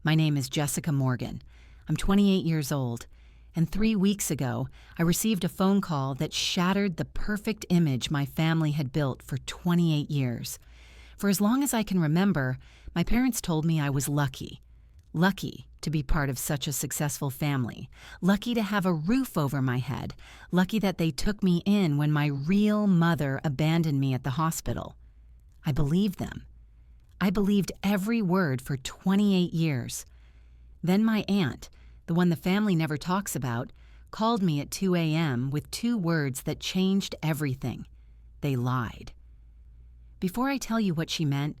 My name is Jessica Morgan. I'm 28 years old, and 3 weeks ago, I received a phone call that shattered the perfect image my family had built for 28 years. For as long as I can remember, my parents told me I was lucky. Lucky to be part of such a successful family. Lucky to have a roof over my head. Lucky that they took me in when my real mother abandoned me at the hospital. I believed them. I believed every word for 28 years. Then my aunt, the one the family never talks about, called me at 2 a.m. with 2 words that changed everything. They lied. Before I tell you what she meant,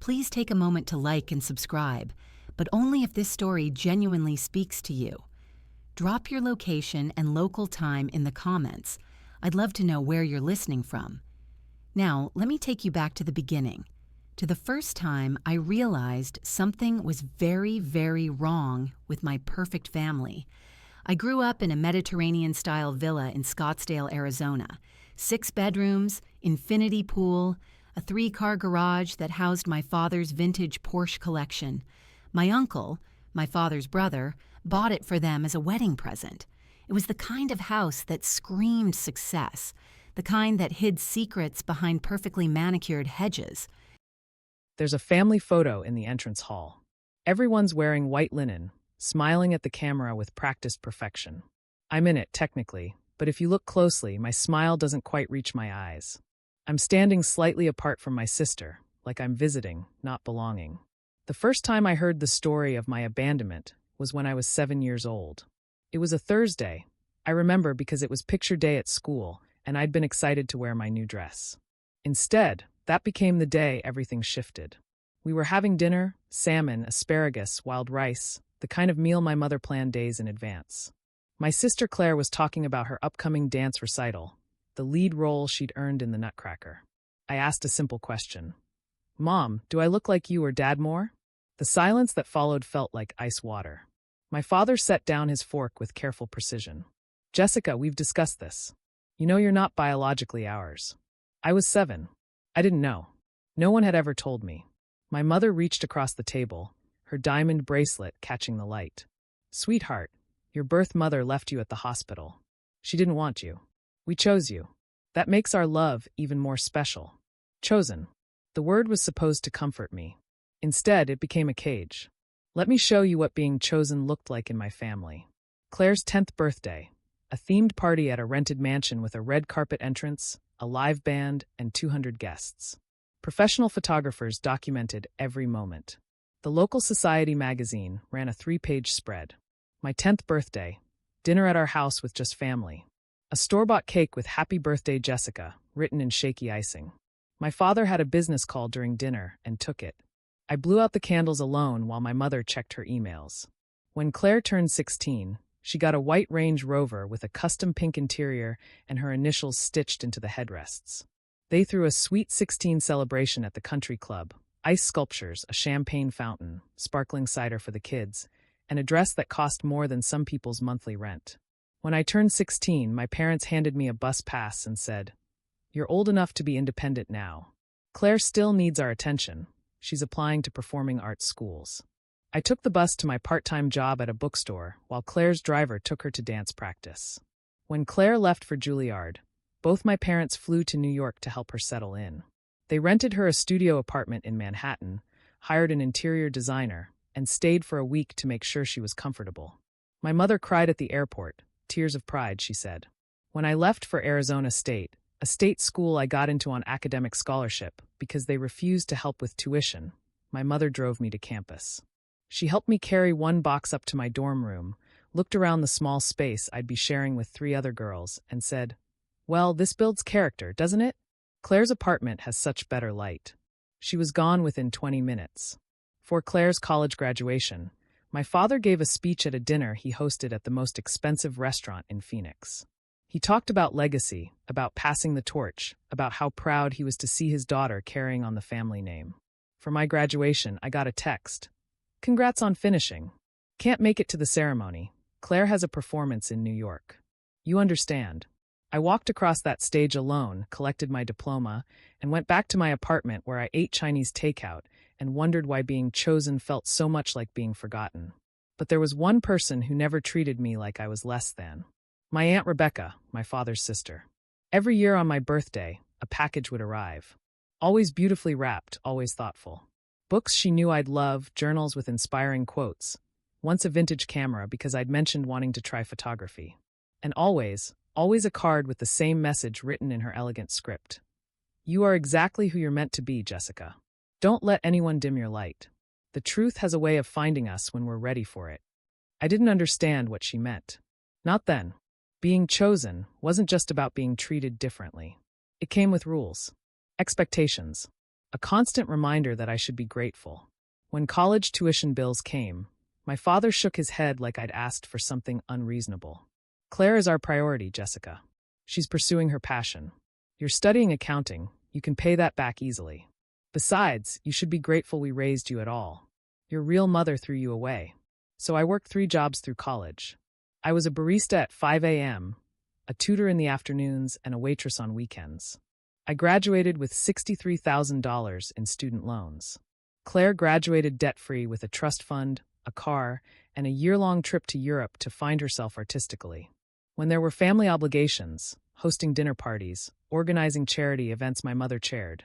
please take a moment to like and subscribe, but only if this story genuinely speaks to you. Drop your location and local time in the comments. I'd love to know where you're listening from. Now, let me take you back to the beginning, to the first time I realized something was very, very wrong with my perfect family. I grew up in a Mediterranean-style villa in Scottsdale, Arizona. 6 bedrooms, infinity pool, a 3-car garage that housed my father's vintage Porsche collection. My uncle, my father's brother, bought it for them as a wedding present. It was the kind of house that screamed success, the kind that hid secrets behind perfectly manicured hedges. There's a family photo in the entrance hall. Everyone's wearing white linen, smiling at the camera with practiced perfection. I'm in it, technically, but if you look closely, my smile doesn't quite reach my eyes. I'm standing slightly apart from my sister, like I'm visiting, not belonging. The first time I heard the story of my abandonment was when I was 7 years old. It was a Thursday. I remember because it was picture day at school, and I'd been excited to wear my new dress. Instead, that became the day everything shifted. We were having dinner, salmon, asparagus, wild rice, the kind of meal my mother planned days in advance. My sister Claire was talking about her upcoming dance recital, the lead role she'd earned in the Nutcracker. I asked a simple question. Mom, do I look like you or Dad more? The silence that followed felt like ice water. My father set down his fork with careful precision. Jessica, we've discussed this. You know you're not biologically ours. I was 7. I didn't know. No one had ever told me. My mother reached across the table, her diamond bracelet catching the light. Sweetheart, your birth mother left you at the hospital. She didn't want you. We chose you. That makes our love even more special. Chosen. The word was supposed to comfort me. Instead, it became a cage. Let me show you what being chosen looked like in my family. Claire's 10th birthday. A themed party at a rented mansion with a red carpet entrance, a live band, and 200 guests. Professional photographers documented every moment. The local society magazine ran a 3-page spread. My 10th birthday. Dinner at our house with just family. A store-bought cake with Happy Birthday Jessica, written in shaky icing. My father had a business call during dinner and took it. I blew out the candles alone while my mother checked her emails. When Claire turned 16, she got a white Range Rover with a custom pink interior and her initials stitched into the headrests. They threw a sweet 16 celebration at the country club, ice sculptures, a champagne fountain, sparkling cider for the kids, and a dress that cost more than some people's monthly rent. When I turned 16, my parents handed me a bus pass and said, "You're old enough to be independent now. Claire still needs our attention. She's applying to performing arts schools." I took the bus to my part-time job at a bookstore, while Claire's driver took her to dance practice. When Claire left for Juilliard, both my parents flew to New York to help her settle in. They rented her a studio apartment in Manhattan, hired an interior designer, and stayed for a week to make sure she was comfortable. My mother cried at the airport, tears of pride, she said. When I left for Arizona State, a state school I got into on academic scholarship because they refused to help with tuition, my mother drove me to campus. She helped me carry one box up to my dorm room, looked around the small space I'd be sharing with 3 other girls, and said, "Well, this builds character, doesn't it? Claire's apartment has such better light." She was gone within 20 minutes. For Claire's college graduation, my father gave a speech at a dinner he hosted at the most expensive restaurant in Phoenix. He talked about legacy, about passing the torch, about how proud he was to see his daughter carrying on the family name. For my graduation, I got a text. "Congrats on finishing. Can't make it to the ceremony. Claire has a performance in New York. You understand." I walked across that stage alone, collected my diploma, and went back to my apartment where I ate Chinese takeout and wondered why being chosen felt so much like being forgotten. But there was one person who never treated me like I was less than. My Aunt Rebecca, my father's sister. Every year on my birthday, a package would arrive. Always beautifully wrapped, always thoughtful. Books she knew I'd love, journals with inspiring quotes. Once a vintage camera because I'd mentioned wanting to try photography. And always a card with the same message written in her elegant script. You are exactly who you're meant to be, Jessica. Don't let anyone dim your light. The truth has a way of finding us when we're ready for it. I didn't understand what she meant. Not then. Being chosen wasn't just about being treated differently. It came with rules. Expectations. A constant reminder that I should be grateful. When college tuition bills came, my father shook his head like I'd asked for something unreasonable. Claire is our priority, Jessica. She's pursuing her passion. You're studying accounting, you can pay that back easily. Besides, you should be grateful we raised you at all. Your real mother threw you away. So I worked 3 jobs through college. I was a barista at 5 a.m., a tutor in the afternoons, and a waitress on weekends. I graduated with $63,000 in student loans. Claire graduated debt-free with a trust fund, a car, and a year-long trip to Europe to find herself artistically. When there were family obligations, hosting dinner parties, organizing charity events my mother chaired,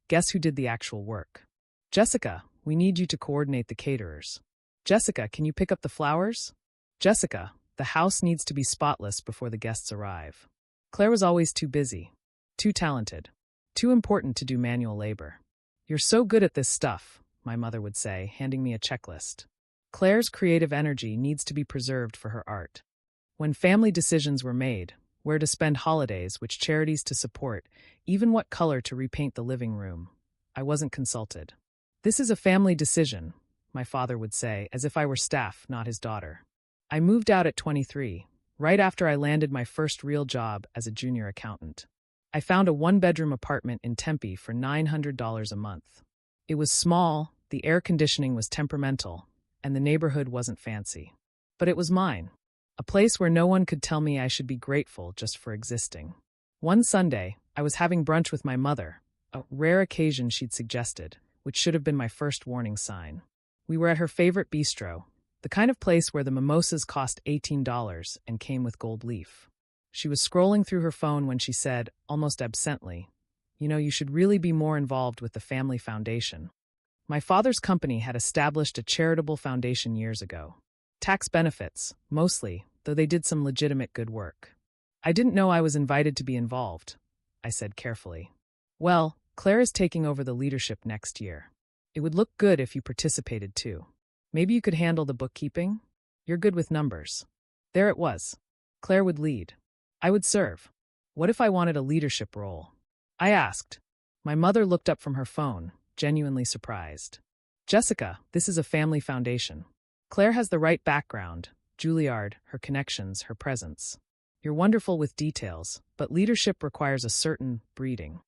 guess who did the actual work? Jessica, we need you to coordinate the caterers. Jessica, can you pick up the flowers? Jessica, the house needs to be spotless before the guests arrive. Claire was always too busy. Too talented. Too important to do manual labor. You're so good at this stuff, my mother would say, handing me a checklist. Claire's creative energy needs to be preserved for her art. When family decisions were made, where to spend holidays, which charities to support, even what color to repaint the living room, I wasn't consulted. This is a family decision, my father would say, as if I were staff, not his daughter. I moved out at 23, right after I landed my first real job as a junior accountant. I found a 1-bedroom apartment in Tempe for $900 a month. It was small, the air conditioning was temperamental, and the neighborhood wasn't fancy. But it was mine. A place where no one could tell me I should be grateful just for existing. One Sunday, I was having brunch with my mother, a rare occasion she'd suggested, which should have been my first warning sign. We were at her favorite bistro, the kind of place where the mimosas cost $18 and came with gold leaf. She was scrolling through her phone when she said, almost absently, you should really be more involved with the family foundation. My father's company had established a charitable foundation years ago. Tax benefits, mostly, though they did some legitimate good work. I didn't know I was invited to be involved, I said carefully. Well, Claire is taking over the leadership next year. It would look good if you participated too. Maybe you could handle the bookkeeping? You're good with numbers. There it was. Claire would lead. I would serve. What if I wanted a leadership role? I asked. My mother looked up from her phone, genuinely surprised. Jessica, this is a family foundation. Claire has the right background, Juilliard, her connections, her presence. You're wonderful with details, but leadership requires a certain breeding.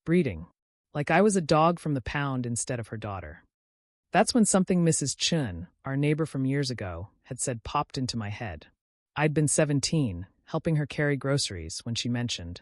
Breeding. Like I was a dog from the pound instead of her daughter. That's when something Mrs. Chun, our neighbor from years ago, had said popped into my head. I'd been 17, helping her carry groceries, when she mentioned,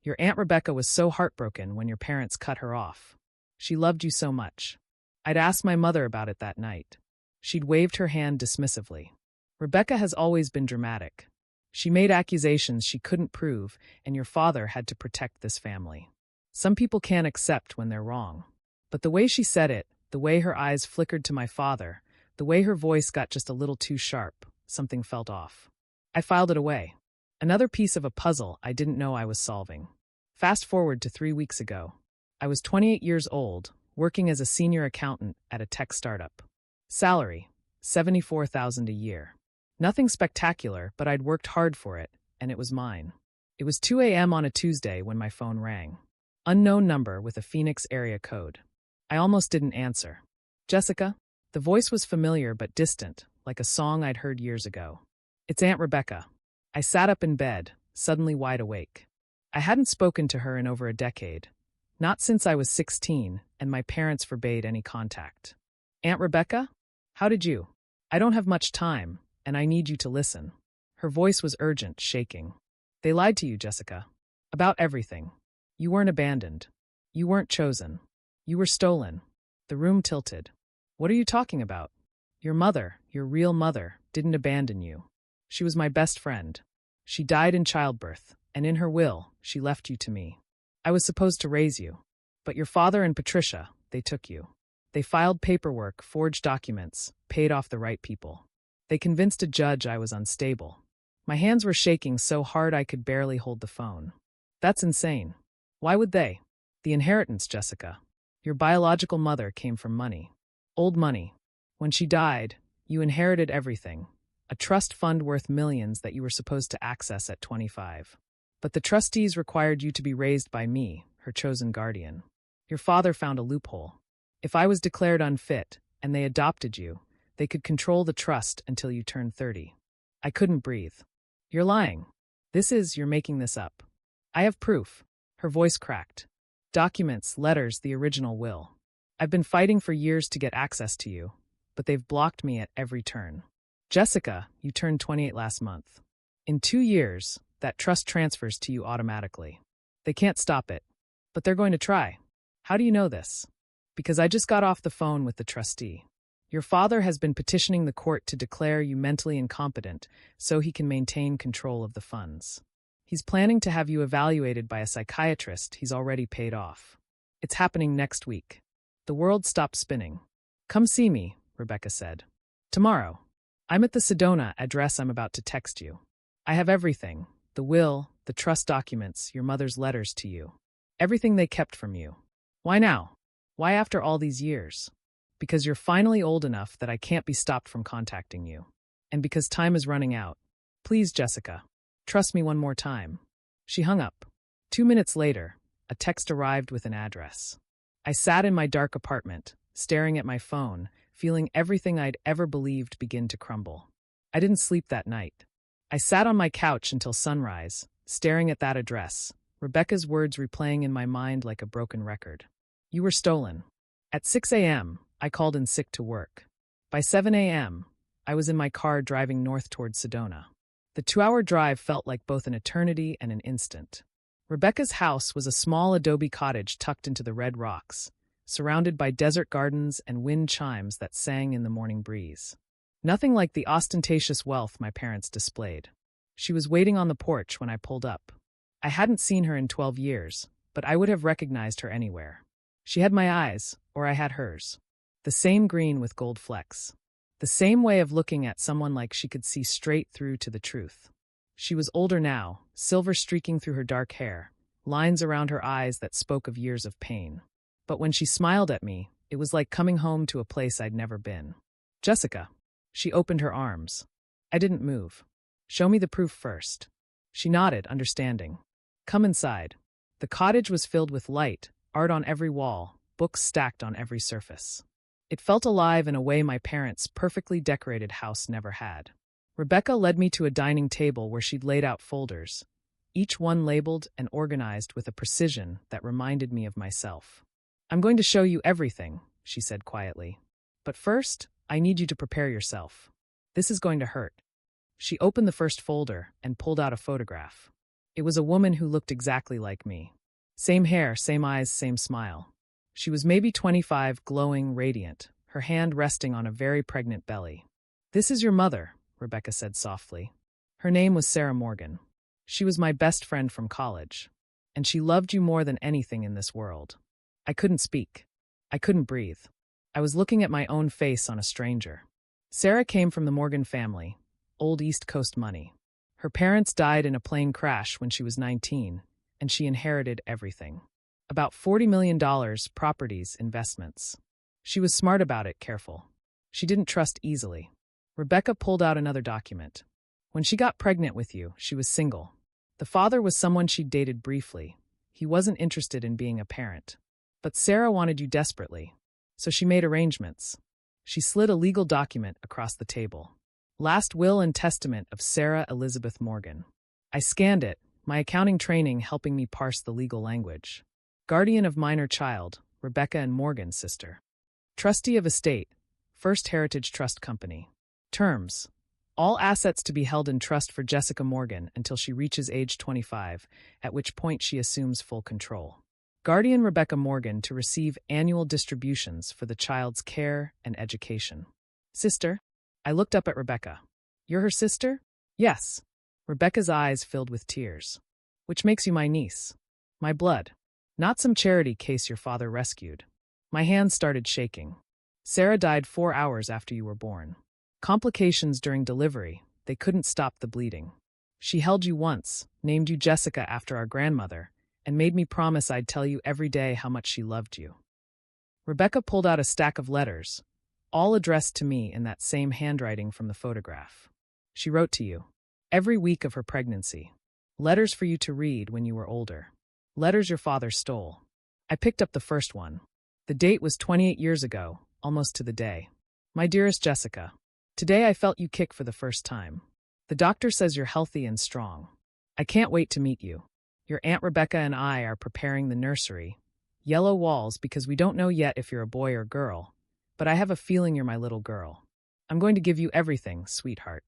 "Your Aunt Rebecca was so heartbroken when your parents cut her off. She loved you so much." I'd asked my mother about it that night. She'd waved her hand dismissively. Rebecca has always been dramatic. She made accusations she couldn't prove, and your father had to protect this family. Some people can't accept when they're wrong. But the way she said it, the way her eyes flickered to my father, the way her voice got just a little too sharp, something felt off. I filed it away. Another piece of a puzzle I didn't know I was solving. Fast forward to 3 weeks ago. I was 28 years old, working as a senior accountant at a tech startup. Salary, $74,000 a year. Nothing spectacular, but I'd worked hard for it, and it was mine. It was 2 a.m. on a Tuesday when my phone rang. Unknown number with a Phoenix area code. I almost didn't answer. Jessica? The voice was familiar but distant, like a song I'd heard years ago. It's Aunt Rebecca. I sat up in bed, suddenly wide awake. I hadn't spoken to her in over a decade. Not since I was 16, and my parents forbade any contact. Aunt Rebecca? How did you? I don't have much time, and I need you to listen. Her voice was urgent, shaking. They lied to you, Jessica. About everything. You weren't abandoned. You weren't chosen. You were stolen. The room tilted. What are you talking about? Your mother, your real mother, didn't abandon you. She was my best friend. She died in childbirth, and in her will, she left you to me. I was supposed to raise you. But your father and Patricia, they took you. They filed paperwork, forged documents, paid off the right people. They convinced a judge I was unstable. My hands were shaking so hard I could barely hold the phone. That's insane. Why would they? The inheritance, Jessica. Your biological mother came from money. Old money. When she died, you inherited everything. A trust fund worth millions that you were supposed to access at 25. But the trustees required you to be raised by me, her chosen guardian. Your father found a loophole. If I was declared unfit, and they adopted you, they could control the trust until you turned 30. I couldn't breathe. You're lying. You're making this up. I have proof. Her voice cracked. Documents, letters, the original will. I've been fighting for years to get access to you, but they've blocked me at every turn. Jessica, you turned 28 last month. In 2 years, that trust transfers to you automatically. They can't stop it, but they're going to try. How do you know this? Because I just got off the phone with the trustee. Your father has been petitioning the court to declare you mentally incompetent so he can maintain control of the funds. He's planning to have you evaluated by a psychiatrist he's already paid off. It's happening next week. The world stopped spinning. Come see me, Rebecca said. Tomorrow. I'm at the Sedona address I'm about to text you. I have everything. The will, the trust documents, your mother's letters to you. Everything they kept from you. Why now? Why after all these years? Because you're finally old enough that I can't be stopped from contacting you. And because time is running out. Please, Jessica. Trust me one more time. She hung up. 2 minutes later, a text arrived with an address. I sat in my dark apartment, staring at my phone, feeling everything I'd ever believed begin to crumble. I didn't sleep that night. I sat on my couch until sunrise, staring at that address, Rebecca's words replaying in my mind like a broken record. You were stolen. At 6 a.m., I called in sick to work. By 7 a.m., I was in my car driving north toward Sedona. The 2-hour drive felt like both an eternity and an instant. Rebecca's house was a small adobe cottage tucked into the red rocks, surrounded by desert gardens and wind chimes that sang in the morning breeze. Nothing like the ostentatious wealth my parents displayed. She was waiting on the porch when I pulled up. I hadn't seen her in 12 years, but I would have recognized her anywhere. She had my eyes, or I had hers. The same green with gold flecks. The same way of looking at someone like she could see straight through to the truth. She was older now, silver streaking through her dark hair, lines around her eyes that spoke of years of pain. But when she smiled at me, it was like coming home to a place I'd never been. Jessica. She opened her arms. I didn't move. Show me the proof first. She nodded, understanding. Come inside. The cottage was filled with light, art on every wall, books stacked on every surface. It felt alive in a way my parents' perfectly decorated house never had. Rebecca led me to a dining table where she'd laid out folders, each one labeled and organized with a precision that reminded me of myself. I'm going to show you everything, she said quietly. But first, I need you to prepare yourself. This is going to hurt. She opened the first folder and pulled out a photograph. It was a woman who looked exactly like me. Same hair, same eyes, same smile. She was maybe 25, glowing, radiant, her hand resting on a very pregnant belly. This is your mother, Rebecca said softly. Her name was Sarah Morgan. She was my best friend from college. And she loved you more than anything in this world. I couldn't speak. I couldn't breathe. I was looking at my own face on a stranger. Sarah came from the Morgan family, old East Coast money. Her parents died in a plane crash when she was 19, and she inherited everything. About $40 million, properties, investments. She was smart about it, careful. She didn't trust easily. Rebecca pulled out another document. When she got pregnant with you, she was single. The father was someone she'd dated briefly. He wasn't interested in being a parent. But Sarah wanted you desperately. So she made arrangements. She slid a legal document across the table. Last will and testament of Sarah Elizabeth Morgan. I scanned it, my accounting training helping me parse the legal language. Guardian of minor child, Rebecca and Morgan's sister. Trustee of estate, First Heritage Trust Company. Terms. All assets to be held in trust for Jessica Morgan until she reaches age 25, at which point she assumes full control. Guardian Rebecca Morgan to receive annual distributions for the child's care and education. Sister? I looked up at Rebecca. You're her sister? Yes. Rebecca's eyes filled with tears. Which makes you my niece. My blood. Not some charity case your father rescued. My hands started shaking. Sarah died 4 hours after you were born. Complications during delivery. They couldn't stop the bleeding. She held you once, named you Jessica after our grandmother, and made me promise I'd tell you every day how much she loved you. Rebecca pulled out a stack of letters, all addressed to me in that same handwriting from the photograph. She wrote to you, every week of her pregnancy. Letters for you to read when you were older. Letters your father stole. I picked up the first one. The date was 28 years ago, almost to the day. My dearest Jessica, today I felt you kick for the first time. The doctor says you're healthy and strong. I can't wait to meet you. Your Aunt Rebecca and I are preparing the nursery. Yellow walls because we don't know yet if you're a boy or girl, but I have a feeling you're my little girl. I'm going to give you everything, sweetheart.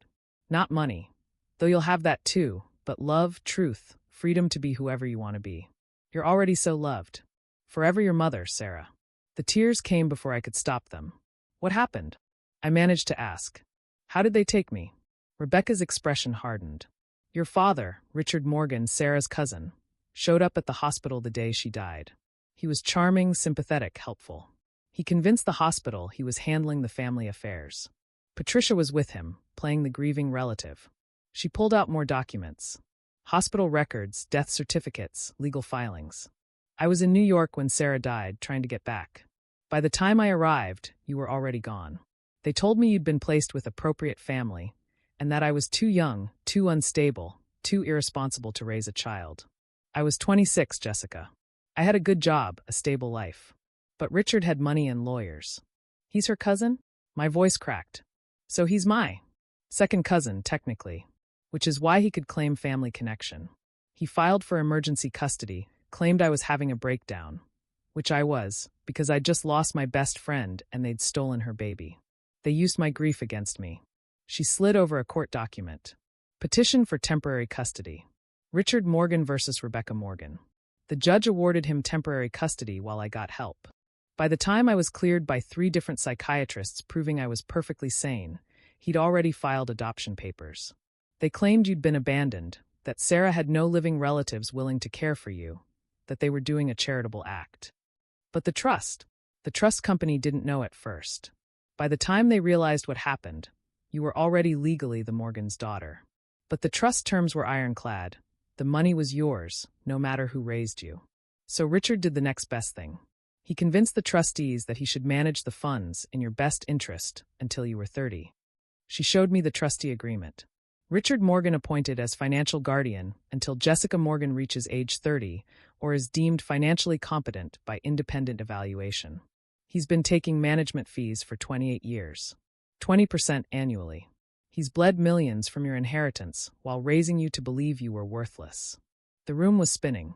Not money, though you'll have that too, but love, truth, freedom to be whoever you want to be. You're already so loved. Forever your mother, Sarah. The tears came before I could stop them. What happened? I managed to ask. How did they take me? Rebecca's expression hardened. Your father, Richard Morgan, Sarah's cousin, showed up at the hospital the day she died. He was charming, sympathetic, helpful. He convinced the hospital he was handling the family affairs. Patricia was with him, playing the grieving relative. She pulled out more documents. Hospital records, death certificates, legal filings. I was in New York when Sarah died, trying to get back. By the time I arrived, you were already gone. They told me you'd been placed with appropriate family, and that I was too young, too unstable, too irresponsible to raise a child. I was 26, Jessica. I had a good job, a stable life. But Richard had money and lawyers. He's her cousin? My voice cracked. So he's my second cousin, technically, which is why he could claim family connection. He filed for emergency custody, claimed I was having a breakdown, which I was, because I'd just lost my best friend and they'd stolen her baby. They used my grief against me. She slid over a court document. Petition for temporary custody. Richard Morgan versus Rebecca Morgan. The judge awarded him temporary custody while I got help. By the time I was cleared by 3 different psychiatrists proving I was perfectly sane, he'd already filed adoption papers. They claimed you'd been abandoned, that Sarah had no living relatives willing to care for you, that they were doing a charitable act. But the trust company didn't know at first. By the time they realized what happened, you were already legally the Morgan's daughter. But the trust terms were ironclad. The money was yours, no matter who raised you. So Richard did the next best thing. He convinced the trustees that he should manage the funds in your best interest until you were 30. She showed me the trustee agreement. Richard Morgan appointed as financial guardian until Jessica Morgan reaches age 30 or is deemed financially competent by independent evaluation. He's been taking management fees for 28 years. 20% annually. He's bled millions from your inheritance while raising you to believe you were worthless. The room was spinning.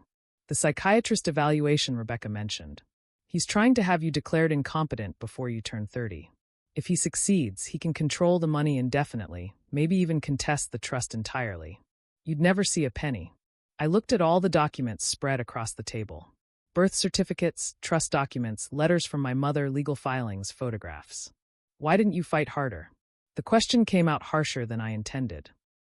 The psychiatrist evaluation Rebecca mentioned. He's trying to have you declared incompetent before you turn 30. If he succeeds, he can control the money indefinitely, maybe even contest the trust entirely. You'd never see a penny. I looked at all the documents spread across the table. Birth certificates, trust documents, letters from my mother, legal filings, photographs. Why didn't you fight harder? The question came out harsher than I intended.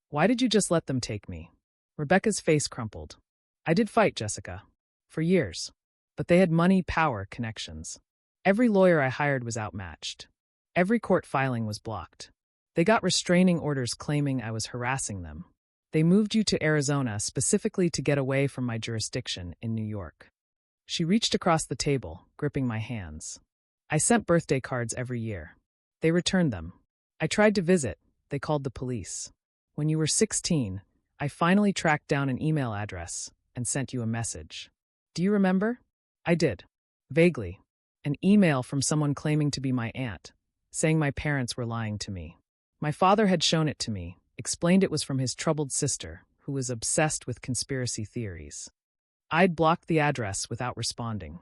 Why did you just let them take me? Rebecca's face crumpled. I did fight, Jessica. For years. But they had money, power, connections. Every lawyer I hired was outmatched. Every court filing was blocked. They got restraining orders claiming I was harassing them. They moved you to Arizona specifically to get away from my jurisdiction in New York. She reached across the table, gripping my hands. I sent birthday cards every year. They returned them. I tried to visit. They called the police. When you were 16, I finally tracked down an email address and sent you a message. Do you remember? I did. Vaguely. An email from someone claiming to be my aunt, saying my parents were lying to me. My father had shown it to me, explained it was from his troubled sister, who was obsessed with conspiracy theories. I'd blocked the address without responding.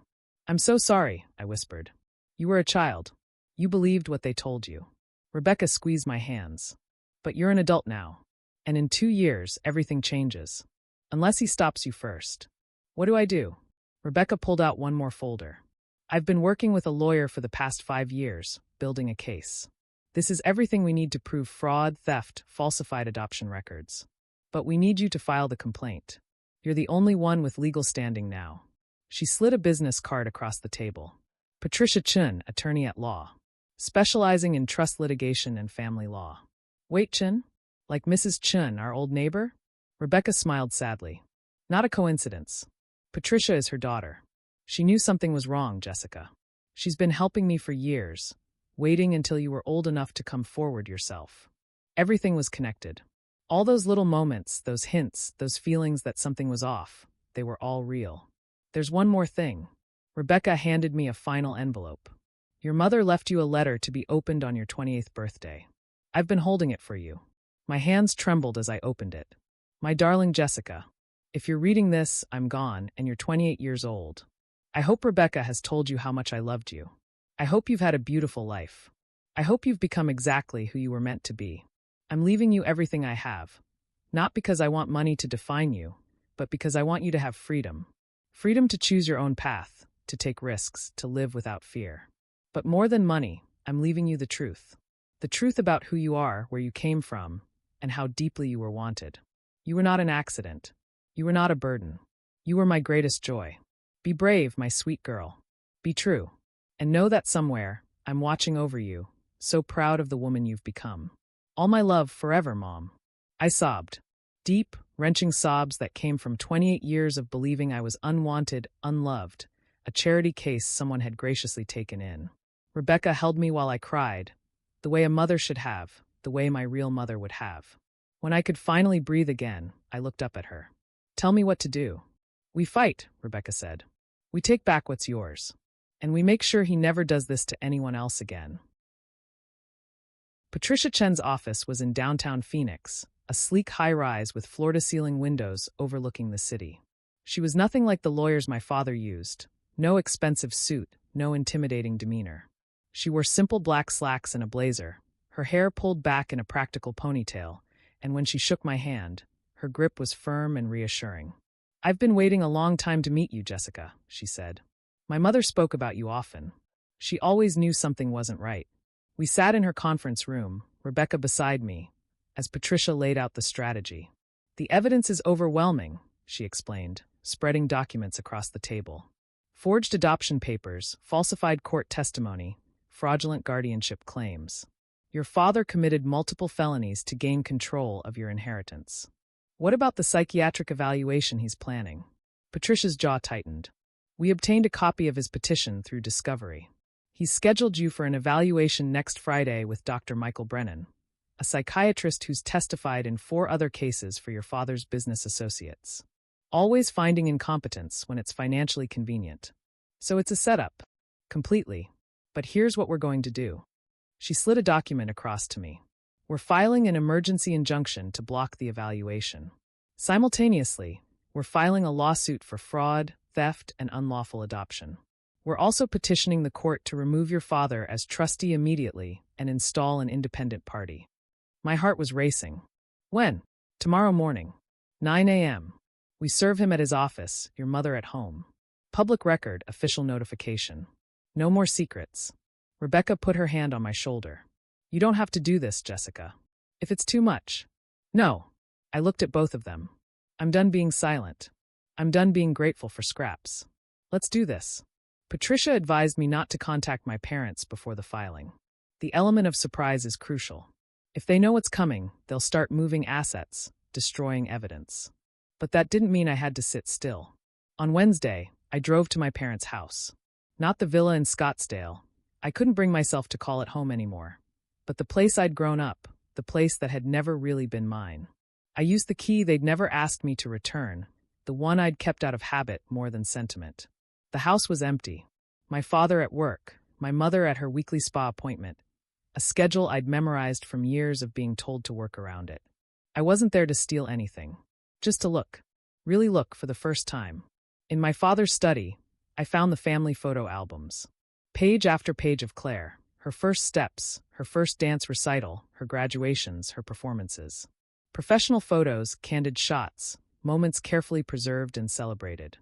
I'm so sorry, I whispered. You were a child. You believed what they told you. Rebecca squeezed my hands. But you're an adult now. And in 2 years, everything changes. Unless he stops you first. What do I do? Rebecca pulled out one more folder. I've been working with a lawyer for the past 5 years, building a case. This is everything we need to prove fraud, theft, falsified adoption records. But we need you to file the complaint. You're the only one with legal standing now. She slid a business card across the table. Patricia Chun, attorney at law, specializing in trust litigation and family law. Wait, Chun? Like Mrs. Chun, our old neighbor? Rebecca smiled sadly. Not a coincidence. Patricia is her daughter. She knew something was wrong, Jessica. She's been helping me for years, waiting until you were old enough to come forward yourself. Everything was connected. All those little moments, those hints, those feelings that something was off, they were all real. There's one more thing. Rebecca handed me a final envelope. Your mother left you a letter to be opened on your 28th birthday. I've been holding it for you. My hands trembled as I opened it. My darling Jessica, if you're reading this, I'm gone, and you're 28 years old. I hope Rebecca has told you how much I loved you. I hope you've had a beautiful life. I hope you've become exactly who you were meant to be. I'm leaving you everything I have. Not because I want money to define you, but because I want you to have freedom. Freedom to choose your own path, to take risks, to live without fear. But more than money, I'm leaving you the truth. The truth about who you are, where you came from, and how deeply you were wanted. You were not an accident. You were not a burden. You were my greatest joy. Be brave, my sweet girl. Be true. And know that somewhere, I'm watching over you, so proud of the woman you've become. All my love forever, Mom. I sobbed. Deep, wrenching sobs that came from 28 years of believing I was unwanted, unloved, a charity case someone had graciously taken in. Rebecca held me while I cried, the way a mother should have, the way my real mother would have. When I could finally breathe again, I looked up at her. Tell me what to do. We fight, Rebecca said. We take back what's yours. And we make sure he never does this to anyone else again. Patricia Chen's office was in downtown Phoenix, a sleek high-rise with floor-to-ceiling windows overlooking the city. She was nothing like the lawyers my father used. No expensive suit, no intimidating demeanor. She wore simple black slacks and a blazer, her hair pulled back in a practical ponytail, and when she shook my hand, her grip was firm and reassuring. I've been waiting a long time to meet you, Jessica, she said. My mother spoke about you often. She always knew something wasn't right. We sat in her conference room, Rebecca beside me, as Patricia laid out the strategy. The evidence is overwhelming, she explained, spreading documents across the table. Forged adoption papers, falsified court testimony, fraudulent guardianship claims. Your father committed multiple felonies to gain control of your inheritance. What about the psychiatric evaluation he's planning? Patricia's jaw tightened. We obtained a copy of his petition through discovery. He's scheduled you for an evaluation next Friday with Dr. Michael Brennan, a psychiatrist who's testified in 4 other cases for your father's business associates. Always finding incompetence when it's financially convenient. So it's a setup. Completely. But here's what we're going to do. She slid a document across to me. We're filing an emergency injunction to block the evaluation. Simultaneously, we're filing a lawsuit for fraud, theft, and unlawful adoption. We're also petitioning the court to remove your father as trustee immediately and install an independent party. My heart was racing. When? Tomorrow morning. 9 a.m. We serve him at his office, your mother at home. Public record, official notification. No more secrets. Rebecca put her hand on my shoulder. You don't have to do this, Jessica. If it's too much. No. I looked at both of them. I'm done being silent. I'm done being grateful for scraps. Let's do this. Patricia advised me not to contact my parents before the filing. The element of surprise is crucial. If they know what's coming, they'll start moving assets, destroying evidence. But that didn't mean I had to sit still. On Wednesday, I drove to my parents' house. Not the villa in Scottsdale. I couldn't bring myself to call it home anymore. But the place I'd grown up, the place that had never really been mine. I used the key they'd never asked me to return, the one I'd kept out of habit more than sentiment. The house was empty. My father at work, my mother at her weekly spa appointment, a schedule I'd memorized from years of being told to work around it. I wasn't there to steal anything. Just to look. Really look for the first time. In my father's study, I found the family photo albums. Page after page of Claire, her first steps, her first dance recital, her graduations, her performances. Professional photos, candid shots, moments carefully preserved and celebrated.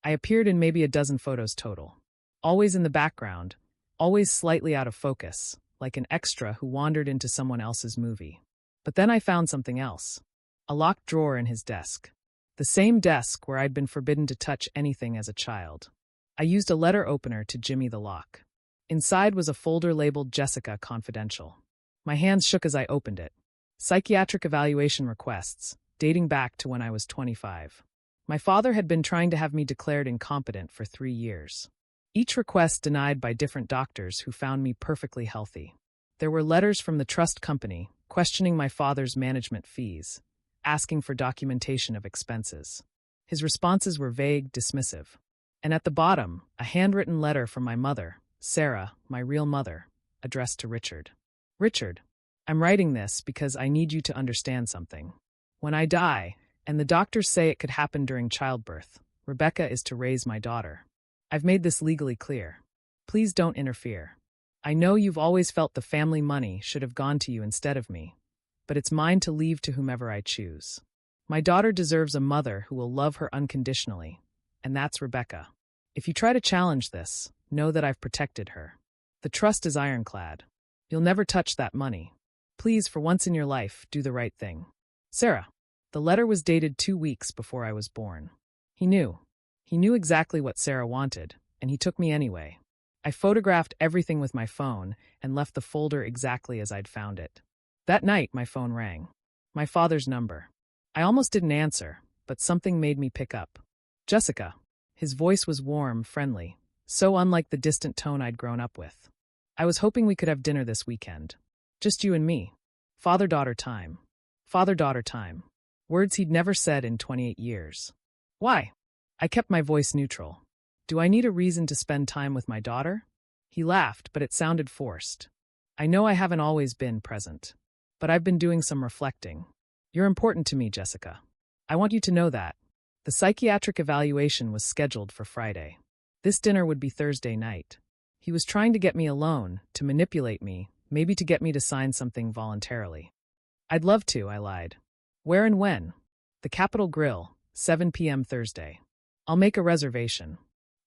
I appeared in maybe a dozen photos total. Always in the background, always slightly out of focus, like an extra who wandered into someone else's movie. But then I found something else. A locked drawer in his desk. The same desk where I'd been forbidden to touch anything as a child. I used a letter opener to jimmy the lock. Inside was a folder labeled Jessica Confidential. My hands shook as I opened it. Psychiatric evaluation requests, dating back to when I was 25. My father had been trying to have me declared incompetent for 3 years. Each request denied by different doctors who found me perfectly healthy. There were letters from the trust company questioning my father's management fees, asking for documentation of expenses. His responses were vague, dismissive. And at the bottom, a handwritten letter from my mother, Sarah, my real mother, addressed to Richard. Richard, I'm writing this because I need you to understand something. When I die, and the doctors say it could happen during childbirth, Rebecca is to raise my daughter. I've made this legally clear. Please don't interfere. I know you've always felt the family money should have gone to you instead of me, but it's mine to leave to whomever I choose. My daughter deserves a mother who will love her unconditionally, and that's Rebecca. If you try to challenge this, know that I've protected her. The trust is ironclad. You'll never touch that money. Please, for once in your life, do the right thing. Sarah. The letter was dated 2 weeks before I was born. He knew. He knew exactly what Sarah wanted, and he took me anyway. I photographed everything with my phone and left the folder exactly as I'd found it. That night, my phone rang. My father's number. I almost didn't answer, but something made me pick up. Jessica. His voice was warm, friendly, so unlike the distant tone I'd grown up with. I was hoping we could have dinner this weekend. Just you and me. Father-daughter time. Father-daughter time. Words he'd never said in 28 years. Why? I kept my voice neutral. Do I need a reason to spend time with my daughter? He laughed, but it sounded forced. I know I haven't always been present, but I've been doing some reflecting. You're important to me, Jessica. I want you to know that. The psychiatric evaluation was scheduled for Friday. This dinner would be Thursday night. He was trying to get me alone, to manipulate me, maybe to get me to sign something voluntarily. I'd love to, I lied. Where and when? The Capitol Grill, 7 p.m. Thursday. I'll make a reservation.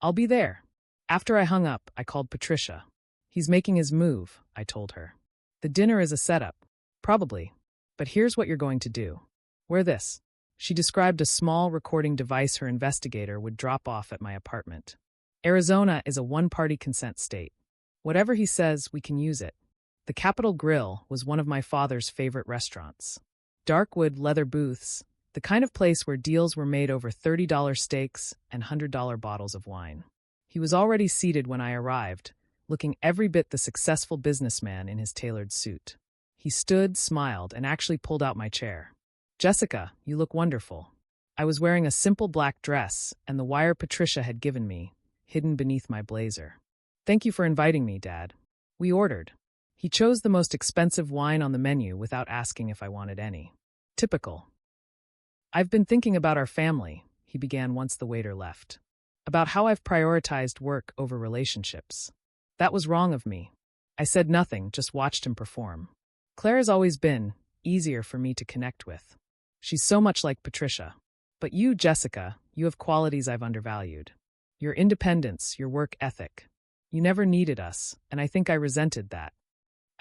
I'll be there. After I hung up, I called Patricia. He's making his move, I told her. The dinner is a setup. Probably. But here's what you're going to do. Wear this. She described a small recording device her investigator would drop off at my apartment. Arizona is a one-party consent state. Whatever he says, we can use it. The Capitol Grill was one of my father's favorite restaurants. Dark wood leather booths, the kind of place where deals were made over $30 steaks and $100 bottles of wine. He was already seated when I arrived, looking every bit the successful businessman in his tailored suit. He stood, smiled, and actually pulled out my chair. Jessica, you look wonderful. I was wearing a simple black dress and the wire Patricia had given me, hidden beneath my blazer. Thank you for inviting me, Dad. We ordered. He chose the most expensive wine on the menu without asking if I wanted any. Typical. I've been thinking about our family, he began once the waiter left. About how I've prioritized work over relationships. That was wrong of me. I said nothing, just watched him perform. Claire has always been easier for me to connect with. She's so much like Patricia. But you, Jessica, you have qualities I've undervalued. Your independence, your work ethic. You never needed us, and I think I resented that.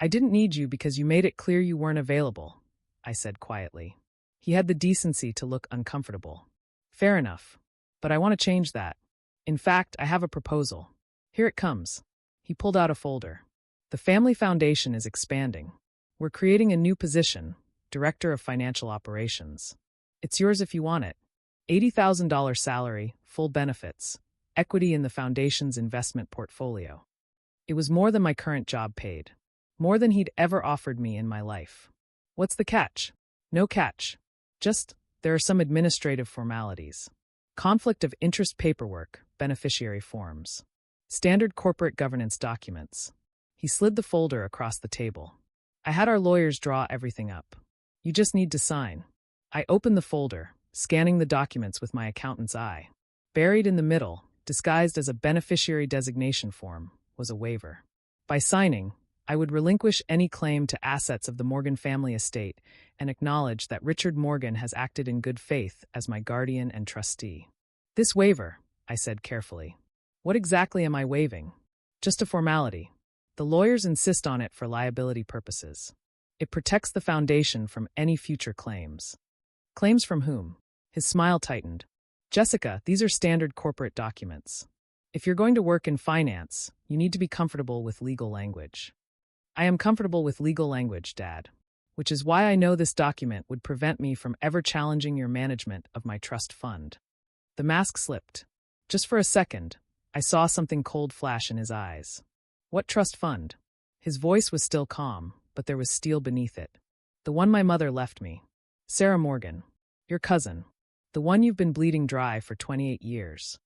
I didn't need you because you made it clear you weren't available, I said quietly. He had the decency to look uncomfortable. Fair enough. But I want to change that. In fact, I have a proposal. Here it comes. He pulled out a folder. The Family Foundation is expanding. We're creating a new position, Director of Financial Operations. It's yours if you want it. $80,000 salary, full benefits, equity in the foundation's investment portfolio. It was more than my current job paid. More than he'd ever offered me in my life. What's the catch? No catch. Just, there are some administrative formalities. Conflict of interest paperwork, beneficiary forms. Standard corporate governance documents. He slid the folder across the table. I had our lawyers draw everything up. You just need to sign. I opened the folder, scanning the documents with my accountant's eye. Buried in the middle, disguised as a beneficiary designation form, was a waiver. By signing, I would relinquish any claim to assets of the Morgan family estate and acknowledge that Richard Morgan has acted in good faith as my guardian and trustee. This waiver, I said carefully. What exactly am I waiving? Just a formality. The lawyers insist on it for liability purposes. It protects the foundation from any future claims. Claims from whom? His smile tightened. Jessica, these are standard corporate documents. If you're going to work in finance, you need to be comfortable with legal language. I am comfortable with legal language, Dad, which is why I know this document would prevent me from ever challenging your management of my trust fund. The mask slipped. Just for a second, I saw something cold flash in his eyes. What trust fund? His voice was still calm, but there was steel beneath it. The one my mother left me. Sarah Morgan. Your cousin. The one you've been bleeding dry for 28 years.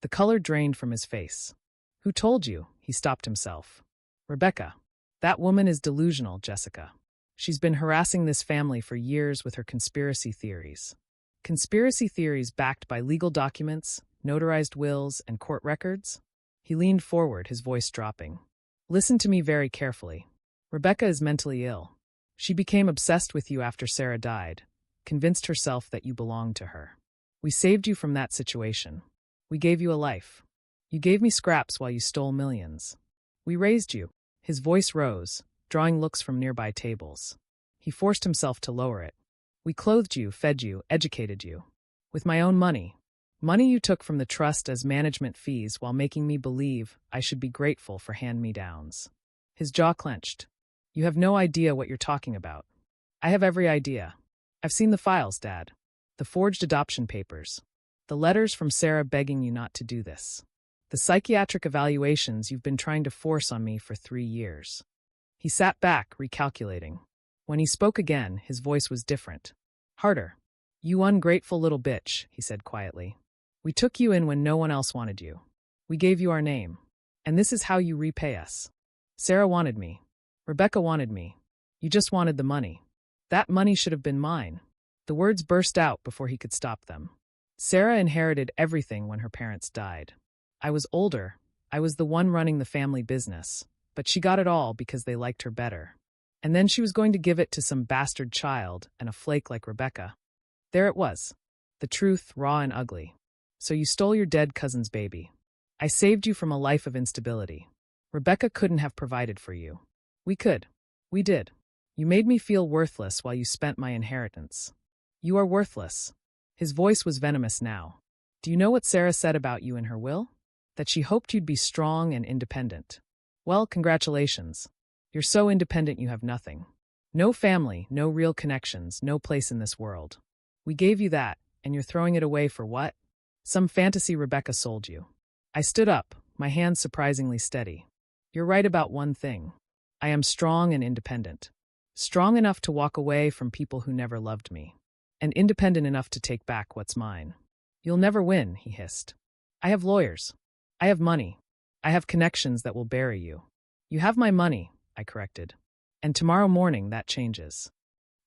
The color drained from his face. Who told you? He stopped himself. Rebecca. That woman is delusional, Jessica. She's been harassing this family for years with her conspiracy theories. Conspiracy theories backed by legal documents, notarized wills, and court records? He leaned forward, his voice dropping. Listen to me very carefully. Rebecca is mentally ill. She became obsessed with you after Sarah died, convinced herself that you belonged to her. We saved you from that situation. We gave you a life. You gave me scraps while you stole millions. We raised you. His voice rose, drawing looks from nearby tables. He forced himself to lower it. We clothed you, fed you, educated you. With my own money. Money you took from the trust as management fees while making me believe I should be grateful for hand-me-downs. His jaw clenched. You have no idea what you're talking about. I have every idea. I've seen the files, Dad. The forged adoption papers. The letters from Sarah begging you not to do this. The psychiatric evaluations you've been trying to force on me for 3 years. He sat back, recalculating. When he spoke again, his voice was different. Harder. You ungrateful little bitch, he said quietly. We took you in when no one else wanted you. We gave you our name. And this is how you repay us. Sarah wanted me. Rebecca wanted me. You just wanted the money. That money should have been mine. The words burst out before he could stop them. Sarah inherited everything when her parents died. I was older. I was the one running the family business. But she got it all because they liked her better. And then she was going to give it to some bastard child and a flake like Rebecca. There it was. The truth, raw and ugly. So you stole your dead cousin's baby. I saved you from a life of instability. Rebecca couldn't have provided for you. We could. We did. You made me feel worthless while you spent my inheritance. You are worthless. His voice was venomous now. Do you know what Sarah said about you in her will? That she hoped you'd be strong and independent. Well, congratulations. You're so independent you have nothing. No family, no real connections, no place in this world. We gave you that, and you're throwing it away for what? Some fantasy Rebecca sold you. I stood up, my hands surprisingly steady. You're right about one thing. I am strong and independent. Strong enough to walk away from people who never loved me. And independent enough to take back what's mine. You'll never win, he hissed. I have lawyers. I have money. I have connections that will bury you. You have my money, I corrected. And tomorrow morning that changes.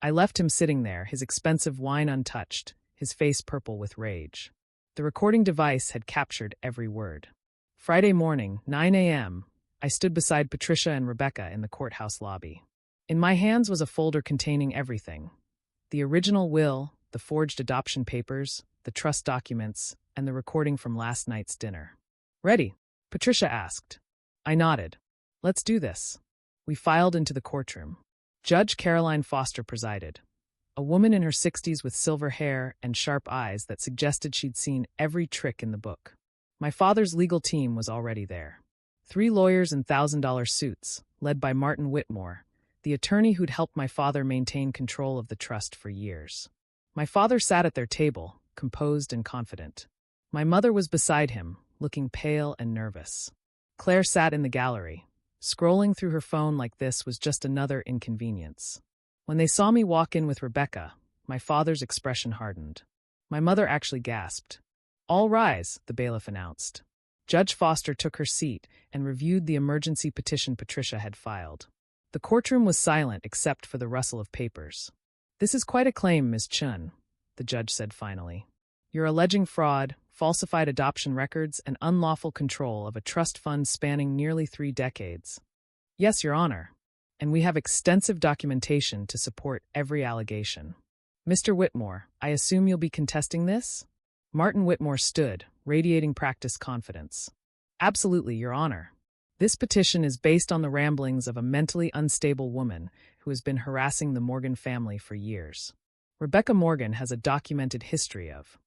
I left him sitting there, his expensive wine untouched, his face purple with rage. The recording device had captured every word. Friday morning, 9 a.m., I stood beside Patricia and Rebecca in the courthouse lobby. In my hands was a folder containing everything. The original will, the forged adoption papers, the trust documents, and the recording from last night's dinner. Ready? Patricia asked. I nodded. Let's do this. We filed into the courtroom. Judge Caroline Foster presided. A woman in her 60s with silver hair and sharp eyes that suggested she'd seen every trick in the book. My father's legal team was already there. 3 lawyers in $1,000 suits, led by Martin Whitmore, the attorney who'd helped my father maintain control of the trust for years. My father sat at their table, composed and confident. My mother was beside him, looking pale and nervous. Claire sat in the gallery. Scrolling through her phone like this was just another inconvenience. When they saw me walk in with Rebecca, my father's expression hardened. My mother actually gasped. All rise, the bailiff announced. Judge Foster took her seat and reviewed the emergency petition Patricia had filed. The courtroom was silent except for the rustle of papers. This is quite a claim, Ms. Chun, the judge said finally. You're alleging fraud, falsified adoption records, and unlawful control of a trust fund spanning nearly 3 decades. Yes, Your Honor. And we have extensive documentation to support every allegation. Mr. Whitmore, I assume you'll be contesting this? Martin Whitmore stood, radiating practiced confidence. Absolutely, Your Honor. This petition is based on the ramblings of a mentally unstable woman who has been harassing the Morgan family for years. Rebecca Morgan has a documented history of.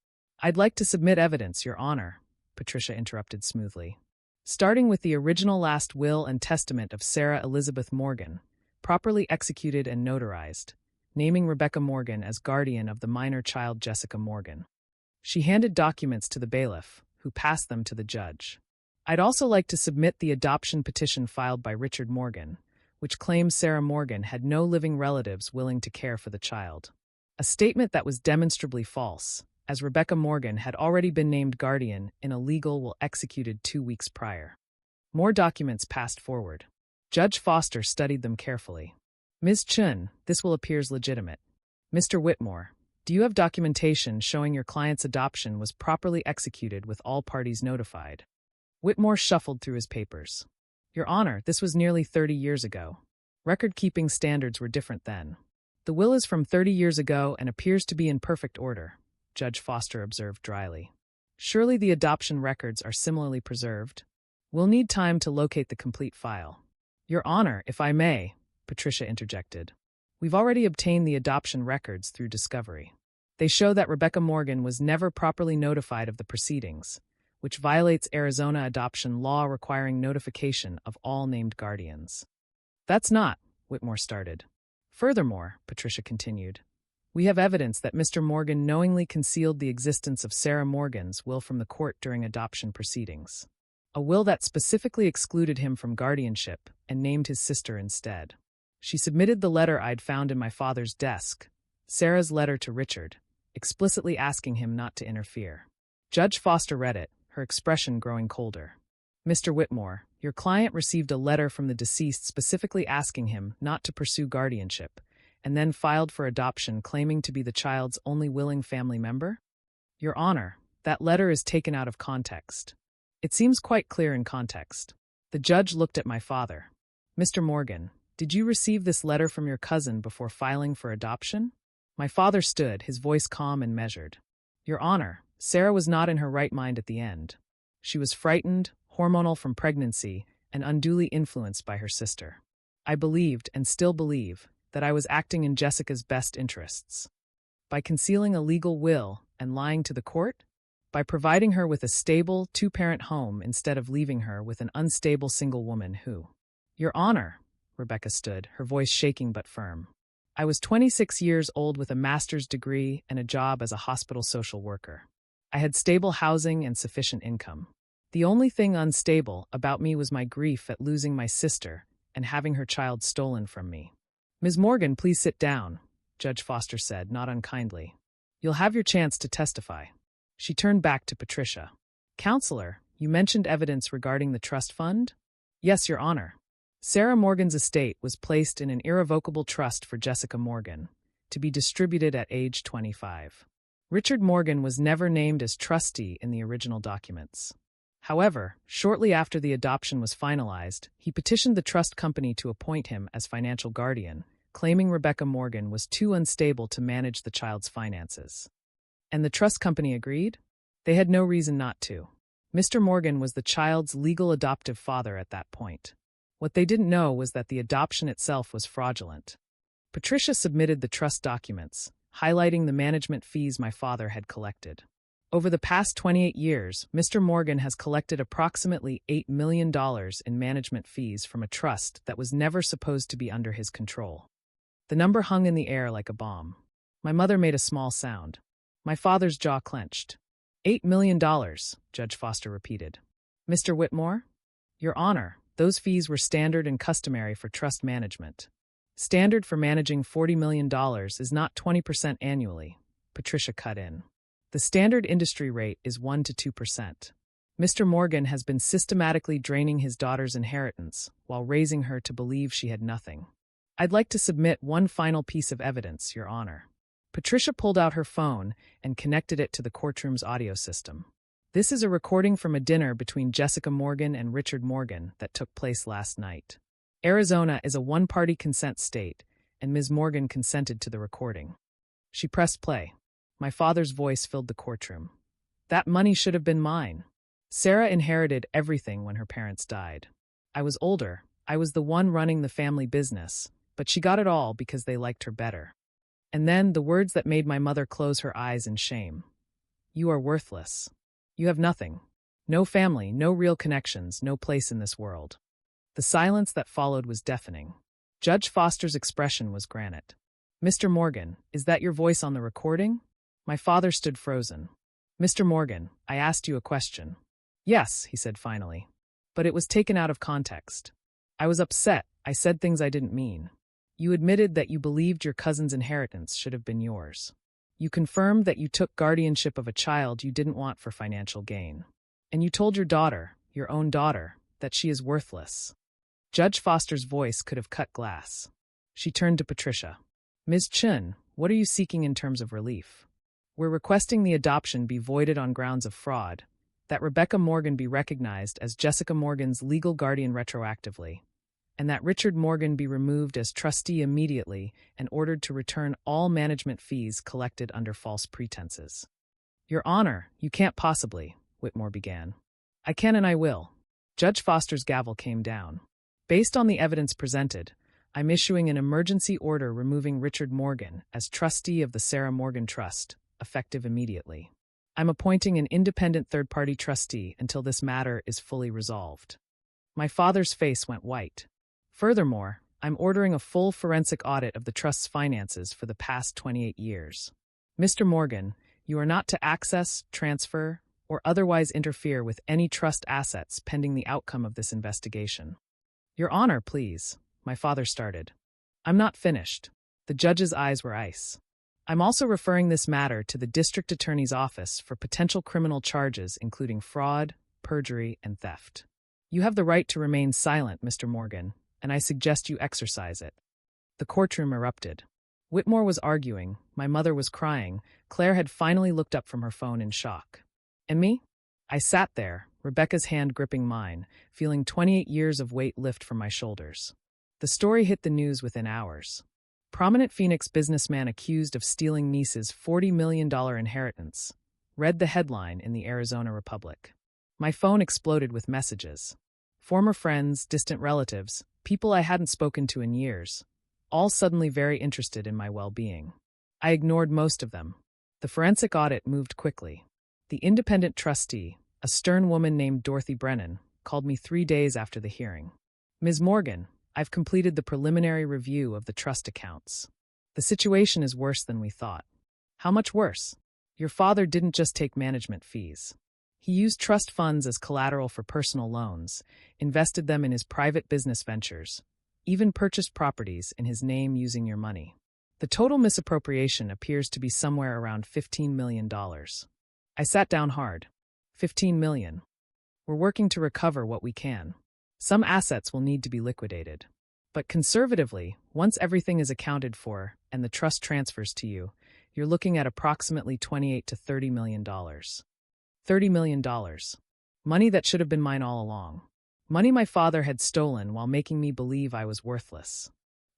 I'd like to submit evidence, Your Honor, Patricia interrupted smoothly. Starting with the original last will and testament of Sarah Elizabeth Morgan, properly executed and notarized, naming Rebecca Morgan as guardian of the minor child Jessica Morgan. She handed documents to the bailiff, who passed them to the judge. I'd also like to submit the adoption petition filed by Richard Morgan, which claims Sarah Morgan had no living relatives willing to care for the child. A statement that was demonstrably false, as Rebecca Morgan had already been named guardian in a legal will executed 2 weeks prior. More documents passed forward. Judge Foster studied them carefully. Ms. Chun, this will appears legitimate. Mr. Whitmore, do you have documentation showing your client's adoption was properly executed with all parties notified? Whitmore shuffled through his papers. Your Honor, this was nearly 30 years ago. Record-keeping standards were different then. The will is from 30 years ago and appears to be in perfect order, Judge Foster observed dryly. Surely the adoption records are similarly preserved. We'll need time to locate the complete file. Your Honor, if I may, Patricia interjected. We've already obtained the adoption records through discovery. They show that Rebecca Morgan was never properly notified of the proceedings, which violates Arizona adoption law requiring notification of all named guardians. That's not, Whitmore started. Furthermore, Patricia continued, we have evidence that Mr. Morgan knowingly concealed the existence of Sarah Morgan's will from the court during adoption proceedings. A will that specifically excluded him from guardianship and named his sister instead. She submitted the letter I'd found in my father's desk, Sarah's letter to Richard, explicitly asking him not to interfere. Judge Foster read it, her expression growing colder. Mr. Whitmore, your client received a letter from the deceased specifically asking him not to pursue guardianship, and then filed for adoption claiming to be the child's only willing family member? Your Honor, that letter is taken out of context. It seems quite clear in context. The judge looked at my father. Mr. Morgan, did you receive this letter from your cousin before filing for adoption? My father stood, his voice calm and measured. Your Honor, Sarah was not in her right mind at the end. She was frightened, hormonal from pregnancy, and unduly influenced by her sister. I believed, and still believe, that I was acting in Jessica's best interests. By concealing a legal will and lying to the court? By providing her with a stable, two-parent home instead of leaving her with an unstable single woman who. Your Honor, Rebecca stood, her voice shaking but firm. I was 26 years old with a master's degree and a job as a hospital social worker. I had stable housing and sufficient income. The only thing unstable about me was my grief at losing my sister and having her child stolen from me. Ms. Morgan, please sit down, Judge Foster said, not unkindly. You'll have your chance to testify. She turned back to Patricia. Counselor, you mentioned evidence regarding the trust fund? Yes, Your Honor. Sarah Morgan's estate was placed in an irrevocable trust for Jessica Morgan, to be distributed at age 25. Richard Morgan was never named as trustee in the original documents. However, shortly after the adoption was finalized, he petitioned the trust company to appoint him as financial guardian, claiming Rebecca Morgan was too unstable to manage the child's finances. And the trust company agreed? They had no reason not to. Mr. Morgan was the child's legal adoptive father at that point. What they didn't know was that the adoption itself was fraudulent. Patricia submitted the trust documents, highlighting the management fees my father had collected. Over the past 28 years, Mr. Morgan has collected approximately $8 million in management fees from a trust that was never supposed to be under his control. The number hung in the air like a bomb. My mother made a small sound. My father's jaw clenched. $8 million, Judge Foster repeated. Mr. Whitmore? Your Honor, those fees were standard and customary for trust management. Standard for managing $40 million is not 20% annually, Patricia cut in. The standard industry rate is 1 to 2%. Mr. Morgan has been systematically draining his daughter's inheritance while raising her to believe she had nothing. I'd like to submit one final piece of evidence, Your Honor. Patricia pulled out her phone and connected it to the courtroom's audio system. This is a recording from a dinner between Jessica Morgan and Richard Morgan that took place last night. Arizona is a one-party consent state, and Ms. Morgan consented to the recording. She pressed play. My father's voice filled the courtroom. That money should have been mine. Sarah inherited everything when her parents died. I was older, I was the one running the family business, but she got it all because they liked her better. And then the words that made my mother close her eyes in shame. You are worthless. You have nothing. No family, no real connections, no place in this world. The silence that followed was deafening. Judge Foster's expression was granite. Mr. Morgan, is that your voice on the recording? My father stood frozen. Mr. Morgan, I asked you a question. Yes, he said finally. But it was taken out of context. I was upset. I said things I didn't mean. You admitted that you believed your cousin's inheritance should have been yours. You confirmed that you took guardianship of a child you didn't want for financial gain. And you told your daughter, your own daughter, that she is worthless. Judge Foster's voice could have cut glass. She turned to Patricia. Ms. Chun, what are you seeking in terms of relief? We're requesting the adoption be voided on grounds of fraud, that Rebecca Morgan be recognized as Jessica Morgan's legal guardian retroactively, and that Richard Morgan be removed as trustee immediately and ordered to return all management fees collected under false pretenses. Your Honor, you can't possibly, Whitmore began. I can and I will. Judge Foster's gavel came down. Based on the evidence presented, I'm issuing an emergency order removing Richard Morgan as trustee of the Sarah Morgan Trust, effective immediately. I'm appointing an independent third-party trustee until this matter is fully resolved. My father's face went white. Furthermore, I'm ordering a full forensic audit of the trust's finances for the past 28 years. Mr. Morgan, you are not to access, transfer, or otherwise interfere with any trust assets pending the outcome of this investigation. Your Honor, please, my father started. I'm not finished. The judge's eyes were ice. I'm also referring this matter to the District Attorney's Office for potential criminal charges including fraud, perjury, and theft. You have the right to remain silent, Mr. Morgan, and I suggest you exercise it. The courtroom erupted. Whitmore was arguing, my mother was crying, Claire had finally looked up from her phone in shock. And me? I sat there, Rebecca's hand gripping mine, feeling 28 years of weight lift from my shoulders. The story hit the news within hours. Prominent Phoenix businessman accused of stealing niece's $40 million inheritance. Read the headline in the Arizona Republic. My phone exploded with messages. Former friends, distant relatives, people I hadn't spoken to in years, all suddenly very interested in my well-being. I ignored most of them. The forensic audit moved quickly. The independent trustee, a stern woman named Dorothy Brennan, called me 3 days after the hearing. Ms. Morgan, I've completed the preliminary review of the trust accounts. The situation is worse than we thought. How much worse? Your father didn't just take management fees. He used trust funds as collateral for personal loans, invested them in his private business ventures, even purchased properties in his name using your money. The total misappropriation appears to be somewhere around $15 million. I sat down hard. $15 million. We're working to recover what we can. Some assets will need to be liquidated. But conservatively, once everything is accounted for and the trust transfers to you, you're looking at approximately $28 to $30 million. $30 million. Money that should have been mine all along. Money my father had stolen while making me believe I was worthless.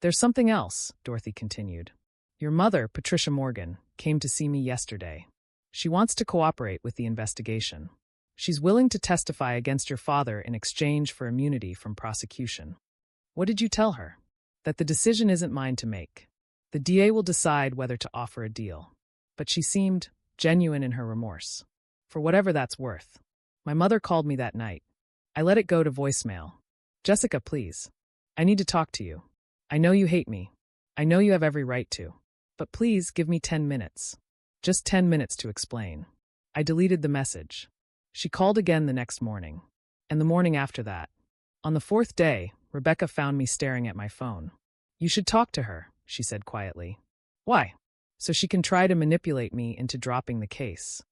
There's something else, Dorothy continued. Your mother, Patricia Morgan, came to see me yesterday. She wants to cooperate with the investigation. She's willing to testify against your father in exchange for immunity from prosecution. What did you tell her? That the decision isn't mine to make. The DA will decide whether to offer a deal. But she seemed genuine in her remorse. For whatever that's worth. My mother called me that night. I let it go to voicemail. Jessica, please. I need to talk to you. I know you hate me. I know you have every right to. But please give me 10 minutes. Just 10 minutes to explain. I deleted the message. She called again the next morning. And the morning after that. On the fourth day, Rebecca found me staring at my phone. You should talk to her, she said quietly. Why? So she can try to manipulate me into dropping the case.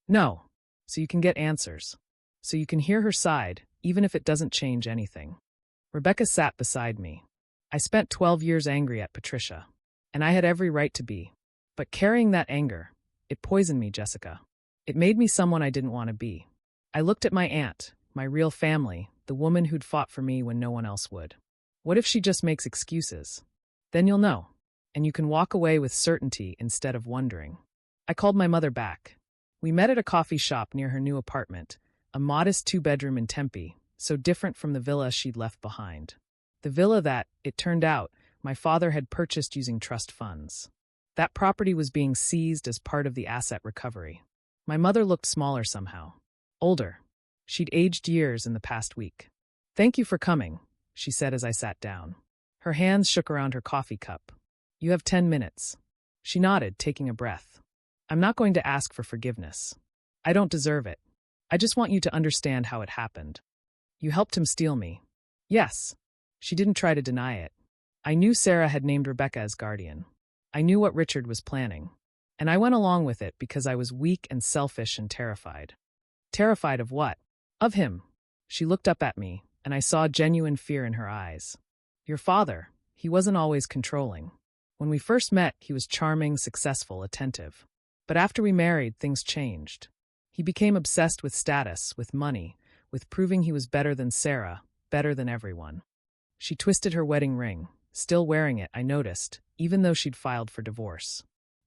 No. So you can get answers. So you can hear her side, even if it doesn't change anything. Rebecca sat beside me. I spent 12 years angry at Patricia. And I had every right to be. But carrying that anger, it poisoned me, Jessica. It made me someone I didn't want to be. I looked at my aunt, my real family, the woman who'd fought for me when no one else would. What if she just makes excuses? Then you'll know. And you can walk away with certainty instead of wondering. I called my mother back. We met at a coffee shop near her new apartment, a modest two-bedroom in Tempe, so different from the villa she'd left behind. The villa that, it turned out, my father had purchased using trust funds. That property was being seized as part of the asset recovery. My mother looked smaller somehow. Older. She'd aged years in the past week. "Thank you for coming," she said as I sat down. Her hands shook around her coffee cup. "You have 10 minutes. She nodded, taking a breath. "I'm not going to ask for forgiveness. I don't deserve it. I just want you to understand how it happened. You helped him steal me." "Yes." She didn't try to deny it. "I knew Sarah had named Rebecca as guardian. I knew what Richard was planning. And I went along with it because I was weak and selfish and terrified." "Terrified of what?" "Of him." She looked up at me, and I saw genuine fear in her eyes. "Your father, he wasn't always controlling. When we first met, he was charming, successful, attentive. But after we married, things changed. He became obsessed with status, with money, with proving he was better than Sarah, better than everyone." She twisted her wedding ring, still wearing it, I noticed, even though she'd filed for divorce.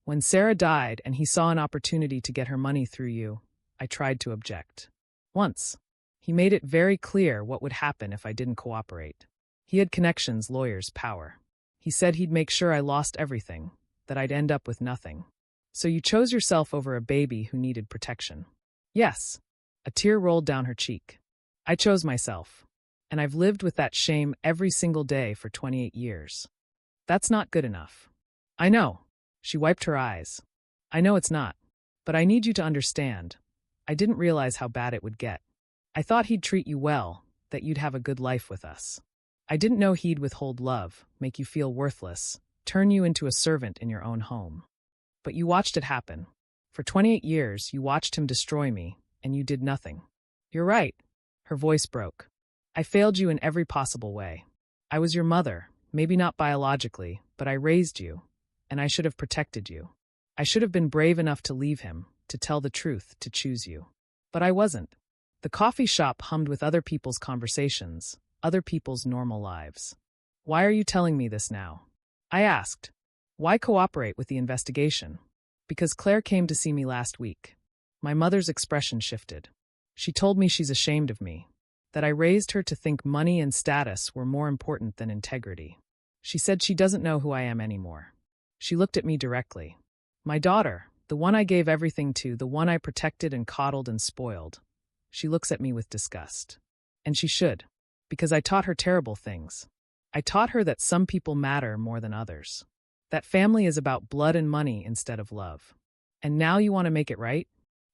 "When Sarah died and he saw an opportunity to get her money through you, I tried to object. Once. He made it very clear what would happen if I didn't cooperate. He had connections, lawyers, power. He said he'd make sure I lost everything, that I'd end up with nothing. So you chose yourself over a baby who needed protection." "Yes." A tear rolled down her cheek. "I chose myself. And I've lived with that shame every single day for 28 years. That's not good enough." "I know." She wiped her eyes. "I know it's not. But I need you to understand. I didn't realize how bad it would get. I thought he'd treat you well, that you'd have a good life with us. I didn't know he'd withhold love, make you feel worthless, turn you into a servant in your own home. But you watched it happen. For 28 years, you watched him destroy me, and you did nothing." "You're right." Her voice broke. "I failed you in every possible way. I was your mother, maybe not biologically, but I raised you, and I should have protected you. I should have been brave enough to leave him, to tell the truth, to choose you. But I wasn't." The coffee shop hummed with other people's conversations, other people's normal lives. "Why are you telling me this now?" I asked. "Why cooperate with the investigation?" "Because Claire came to see me last week." My mother's expression shifted. She told me she's ashamed of me, that I raised her to think money and status were more important than integrity. She said she doesn't know who I am anymore. She looked at me directly. "My daughter, the one I gave everything to, the one I protected and coddled and spoiled." She looks at me with disgust. And she should, because I taught her terrible things. I taught her that some people matter more than others. That family is about blood and money instead of love. And now you want to make it right?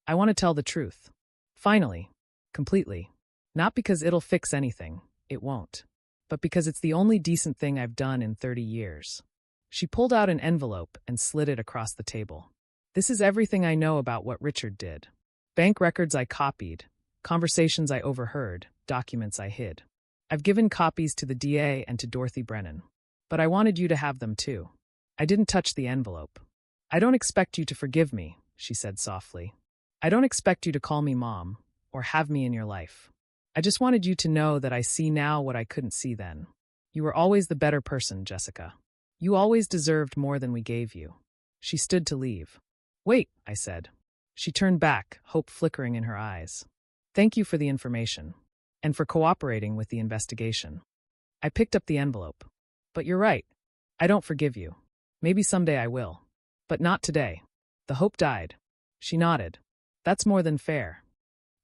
I want to tell the truth. Finally. Completely. Not because it'll fix anything. It won't. But because it's the only decent thing I've done in 30 years. She pulled out an envelope and slid it across the table. "This is everything I know about what Richard did. Bank records I copied, conversations I overheard, documents I hid. I've given copies to the DA and to Dorothy Brennan. But I wanted you to have them too." I didn't touch the envelope. "I don't expect you to forgive me," she said softly. "I don't expect you to call me mom, or have me in your life. I just wanted you to know that I see now what I couldn't see then. You were always the better person, Jessica. You always deserved more than we gave you." She stood to leave. "Wait," I said. She turned back, hope flickering in her eyes. "Thank you for the information. And for cooperating with the investigation." I picked up the envelope. "But you're right. I don't forgive you. Maybe someday I will. But not today." The hope died. She nodded. "That's more than fair."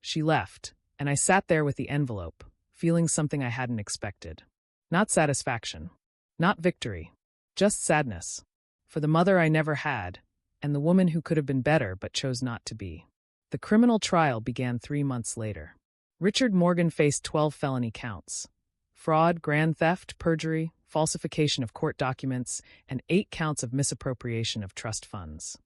She left, and I sat there with the envelope, feeling something I hadn't expected. Not satisfaction. Not victory. Just sadness. For the mother I never had, and the woman who could have been better but chose not to be. The criminal trial began 3 months later. Richard Morgan faced 12 felony counts. Fraud, grand theft, perjury, falsification of court documents, and 8 counts of misappropriation of trust funds.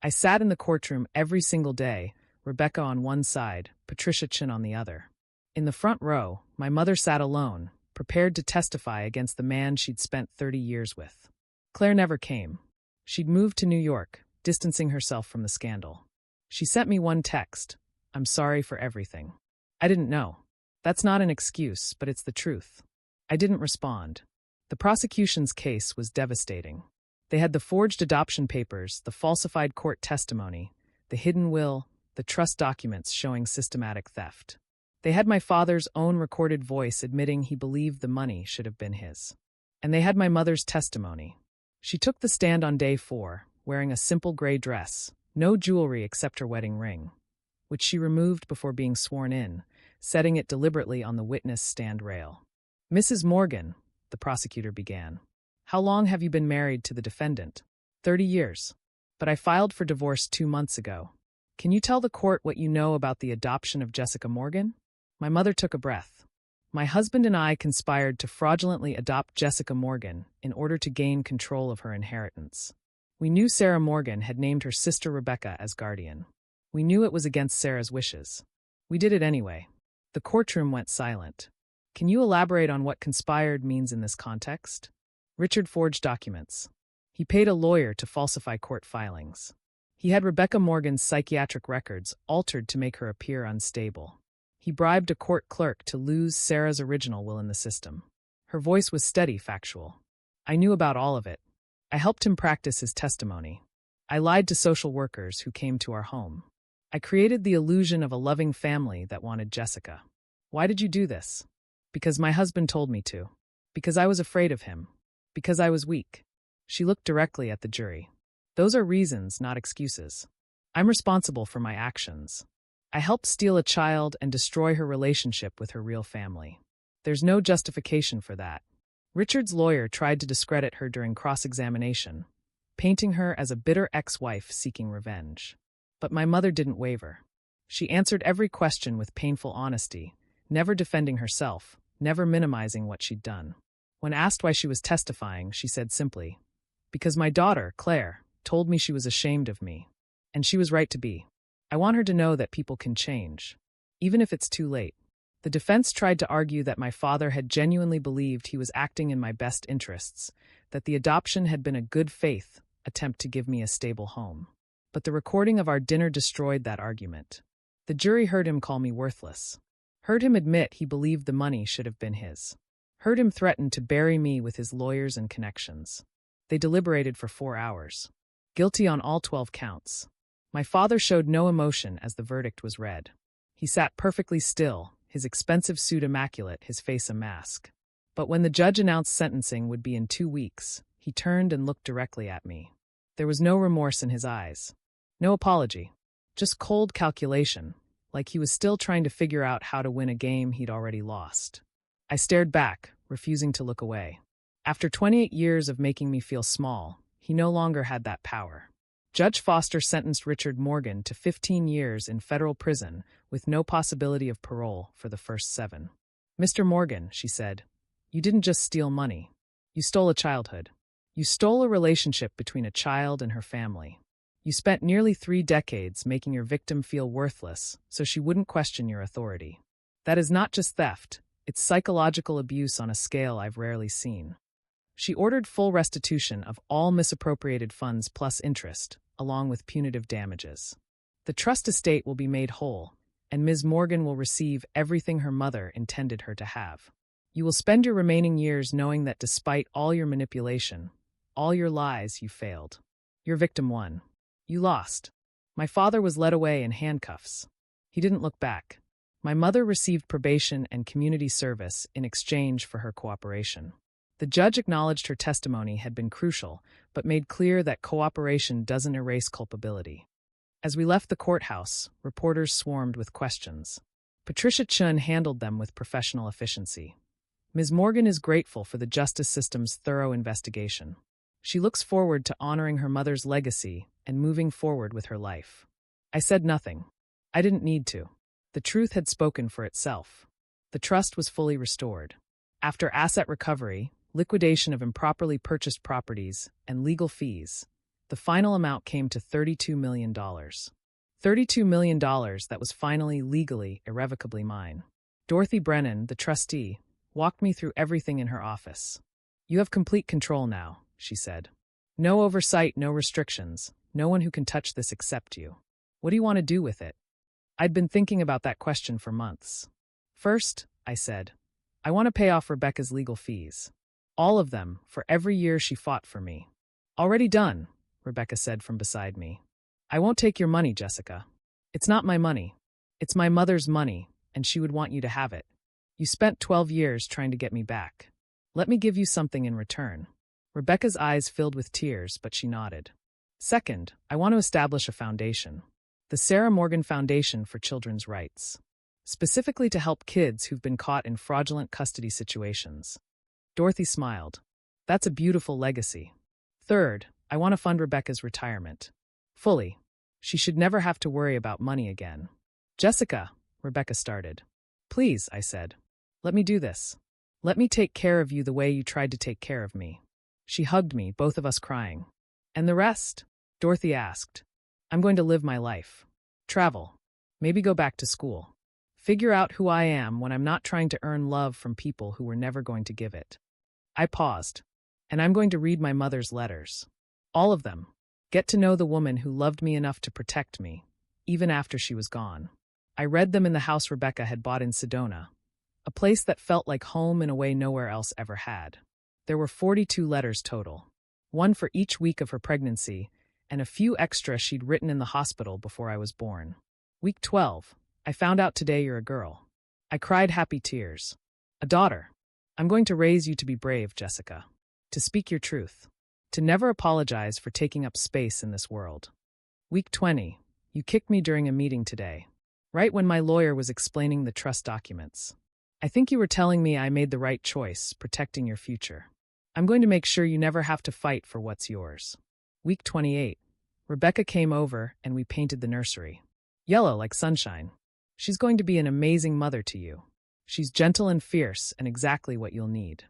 I sat in the courtroom every single day, Rebecca on one side, Patricia Chin on the other. In the front row, my mother sat alone, prepared to testify against the man she'd spent 30 years with. Claire never came. She'd moved to New York, distancing herself from the scandal. She sent me one text: "I'm sorry for everything." I didn't know. That's not an excuse, but it's the truth. I didn't respond. The prosecution's case was devastating. They had the forged adoption papers, the falsified court testimony, the hidden will, the the trust documents showing systematic theft. They had my father's own recorded voice admitting he believed the money should have been his. And they had my mother's testimony. She took the stand on day 4, wearing a simple gray dress, no jewelry except her wedding ring, which she removed before being sworn in, setting it deliberately on the witness stand rail. "Mrs. Morgan," the prosecutor began, "how long have you been married to the defendant?" 30 years. But I filed for divorce 2 months ago. Can you tell the court what you know about the adoption of Jessica Morgan? My mother took a breath. My husband and I conspired to fraudulently adopt Jessica Morgan in order to gain control of her inheritance. We knew Sarah Morgan had named her sister Rebecca as guardian. We knew it was against Sarah's wishes. We did it anyway. The courtroom went silent. Can you elaborate on what conspired means in this context? Richard forged documents. He paid a lawyer to falsify court filings. He had Rebecca Morgan's psychiatric records altered to make her appear unstable. He bribed a court clerk to lose Sarah's original will in the system. Her voice was steady, factual. I knew about all of it. I helped him practice his testimony. I lied to social workers who came to our home. I created the illusion of a loving family that wanted Jessica. Why did you do this? Because my husband told me to. Because I was afraid of him. Because I was weak. She looked directly at the jury. Those are reasons, not excuses. I'm responsible for my actions. I helped steal a child and destroy her relationship with her real family. There's no justification for that. Richard's lawyer tried to discredit her during cross-examination, painting her as a bitter ex-wife seeking revenge. But my mother didn't waver. She answered every question with painful honesty, never defending herself, never minimizing what she'd done. When asked why she was testifying, she said simply, "Because my daughter, Claire, told me she was ashamed of me. And she was right to be. I want her to know that people can change, even if it's too late." The defense tried to argue that my father had genuinely believed he was acting in my best interests, that the adoption had been a good faith attempt to give me a stable home. But the recording of our dinner destroyed that argument. The jury heard him call me worthless. Heard him admit he believed the money should have been his. Heard him threaten to bury me with his lawyers and connections. They deliberated for 4 hours. Guilty on all 12 counts. My father showed no emotion as the verdict was read. He sat perfectly still, his expensive suit immaculate, his face a mask. But when the judge announced sentencing would be in 2 weeks, he turned and looked directly at me. There was no remorse in his eyes. No apology. Just cold calculation, like he was still trying to figure out how to win a game he'd already lost. I stared back, refusing to look away. After 28 years of making me feel small, he no longer had that power. Judge Foster sentenced Richard Morgan to 15 years in federal prison with no possibility of parole for the first 7. "Mr. Morgan," she said, "you didn't just steal money. You stole a childhood. You stole a relationship between a child and her family. You spent nearly 3 decades making your victim feel worthless so she wouldn't question your authority. That is not just theft, it's psychological abuse on a scale I've rarely seen." She ordered full restitution of all misappropriated funds plus interest, along with punitive damages. The trust estate will be made whole, and Ms. Morgan will receive everything her mother intended her to have. You will spend your remaining years knowing that despite all your manipulation, all your lies, you failed. Your victim won. You lost. My father was led away in handcuffs. He didn't look back. My mother received probation and community service in exchange for her cooperation. The judge acknowledged her testimony had been crucial, but made clear that cooperation doesn't erase culpability. As we left the courthouse, reporters swarmed with questions. Patricia Chun handled them with professional efficiency. Ms. Morgan is grateful for the justice system's thorough investigation. She looks forward to honoring her mother's legacy and moving forward with her life. I said nothing. I didn't need to. The truth had spoken for itself. The trust was fully restored. After asset recovery, liquidation of improperly purchased properties, and legal fees, the final amount came to $32 million. $32 million that was finally legally, irrevocably mine. Dorothy Brennan, the trustee, walked me through everything in her office. "You have complete control now," she said. "No oversight, no restrictions, no one who can touch this except you. What do you want to do with it?" I'd been thinking about that question for months. "First," I said, "I want to pay off Rebecca's legal fees. All of them, for every year she fought for me." "Already done," Rebecca said from beside me. "I won't take your money, Jessica. It's not my money. It's my mother's money, and she would want you to have it. You spent 12 years trying to get me back. Let me give you something in return. Rebecca's eyes filled with tears, but she nodded. Second, I want to establish a foundation. The Sarah Morgan Foundation for Children's Rights. Specifically to help kids who've been caught in fraudulent custody situations. Dorothy smiled. That's a beautiful legacy. Third, I want to fund Rebecca's retirement. Fully. She should never have to worry about money again. Jessica, Rebecca started. Please, I said. Let me do this. Let me take care of you the way you tried to take care of me. She hugged me, both of us crying. And the rest? Dorothy asked. I'm going to live my life. Travel. Maybe go back to school. Figure out who I am when I'm not trying to earn love from people who were never going to give it. I paused. And I'm going to read my mother's letters. All of them. Get to know the woman who loved me enough to protect me, even after she was gone. I read them in the house Rebecca had bought in Sedona, a place that felt like home in a way nowhere else ever had. There were 42 letters total, one for each week of her pregnancy, and a few extra she'd written in the hospital before I was born. Week 12, I found out today you're a girl. I cried happy tears. A daughter. I'm going to raise you to be brave, Jessica. To speak your truth. To never apologize for taking up space in this world. Week 20, you kicked me during a meeting today, right when my lawyer was explaining the trust documents. I think you were telling me I made the right choice, protecting your future. I'm going to make sure you never have to fight for what's yours. Week 28, Rebecca came over and we painted the nursery. Yellow like sunshine. She's going to be an amazing mother to you. She's gentle and fierce and exactly what you'll need.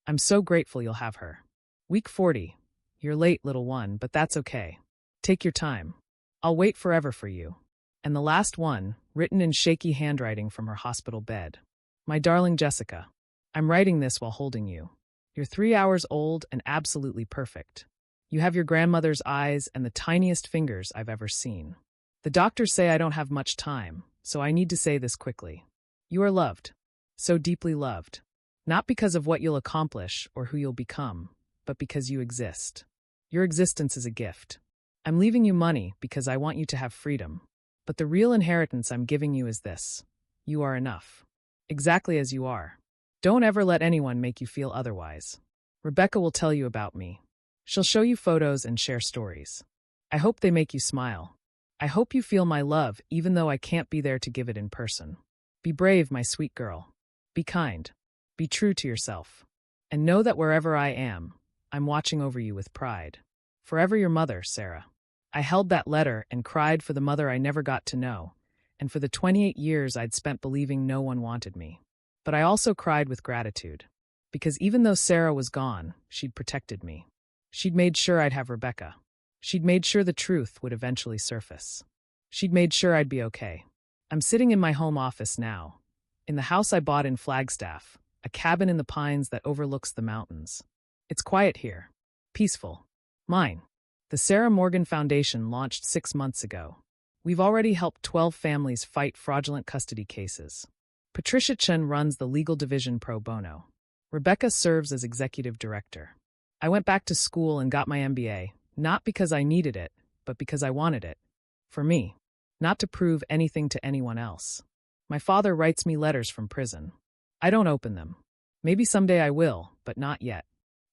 I'm so grateful you'll have her. Week 40, you're late, little one, but that's okay. Take your time. I'll wait forever for you. And the last one, written in shaky handwriting from her hospital bed. My darling Jessica, I'm writing this while holding you. You're 3 hours old and absolutely perfect. You have your grandmother's eyes and the tiniest fingers I've ever seen. The doctors say I don't have much time, so I need to say this quickly. You are loved. So deeply loved. Not because of what you'll accomplish or who you'll become, but because you exist. Your existence is a gift. I'm leaving you money because I want you to have freedom. But the real inheritance I'm giving you is this. You are enough. Exactly as you are. Don't ever let anyone make you feel otherwise. Rebecca will tell you about me. She'll show you photos and share stories. I hope they make you smile. I hope you feel my love even though I can't be there to give it in person. Be brave, my sweet girl. Be kind. Be true to yourself. And know that wherever I am, I'm watching over you with pride. Forever your mother, Sarah. I held that letter and cried for the mother I never got to know, and for the 28 years I'd spent believing no one wanted me. But I also cried with gratitude, because even though Sarah was gone, she'd protected me. She'd made sure I'd have Rebecca. She'd made sure the truth would eventually surface. She'd made sure I'd be okay. I'm sitting in my home office now, in the house I bought in Flagstaff, a cabin in the pines that overlooks the mountains. It's quiet here. Peaceful. Mine. The Sarah Morgan Foundation launched 6 months ago. We've already helped 12 families fight fraudulent custody cases. Patricia Chen runs the legal division pro bono. Rebecca serves as executive director. I went back to school and got my MBA, not because I needed it, but because I wanted it. For me. Not to prove anything to anyone else. My father writes me letters from prison. I don't open them. Maybe someday I will, but not yet.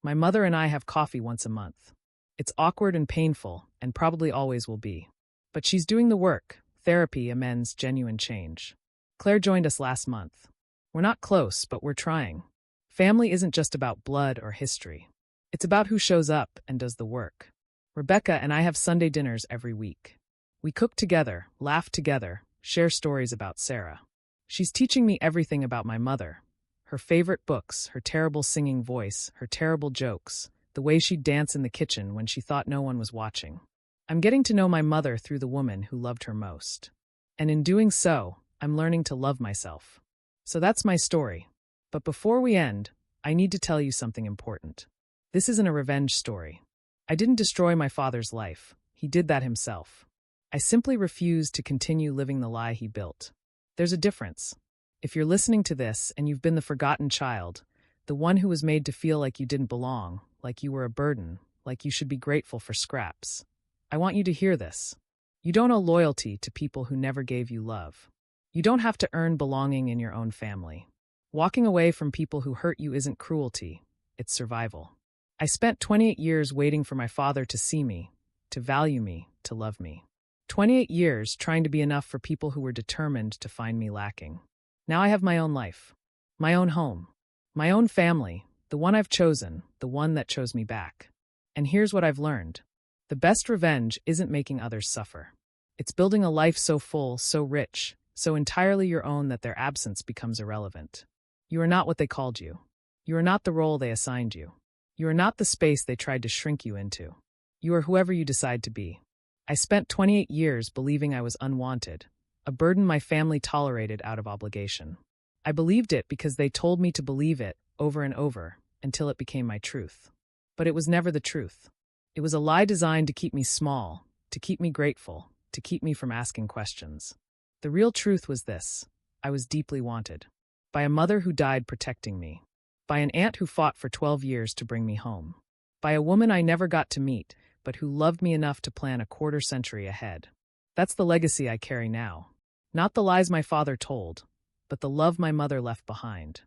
My mother and I have coffee once a month. It's awkward and painful, and probably always will be. But she's doing the work. Therapy, amends, genuine change. Claire joined us last month. We're not close, but we're trying. Family isn't just about blood or history. It's about who shows up and does the work. Rebecca and I have Sunday dinners every week. We cook together, laugh together, share stories about Sarah. She's teaching me everything about my mother. Her favorite books, her terrible singing voice, her terrible jokes, the way she'd dance in the kitchen when she thought no one was watching. I'm getting to know my mother through the woman who loved her most. And in doing so, I'm learning to love myself. So that's my story. But before we end, I need to tell you something important. This isn't a revenge story. I didn't destroy my father's life. He did that himself. I simply refused to continue living the lie he built. There's a difference. If you're listening to this and you've been the forgotten child, the one who was made to feel like you didn't belong, like you were a burden, like you should be grateful for scraps, I want you to hear this. You don't owe loyalty to people who never gave you love. You don't have to earn belonging in your own family. Walking away from people who hurt you isn't cruelty, it's survival. I spent 28 years waiting for my father to see me, to value me, to love me. 28 years trying to be enough for people who were determined to find me lacking. Now I have my own life, my own home, my own family, the one I've chosen, the one that chose me back. And here's what I've learned. The best revenge isn't making others suffer. It's building a life so full, so rich, so entirely your own that their absence becomes irrelevant. You are not what they called you. You are not the role they assigned you. You are not the space they tried to shrink you into. You are whoever you decide to be. I spent 28 years believing I was unwanted, a burden my family tolerated out of obligation. I believed it because they told me to believe it over and over until it became my truth. But it was never the truth. It was a lie designed to keep me small, to keep me grateful, to keep me from asking questions. The real truth was this: I was deeply wanted. By a mother who died protecting me. By an aunt who fought for 12 years to bring me home. By a woman I never got to meet, but who loved me enough to plan a quarter century ahead. That's the legacy I carry now. Not the lies my father told, but the love my mother left behind.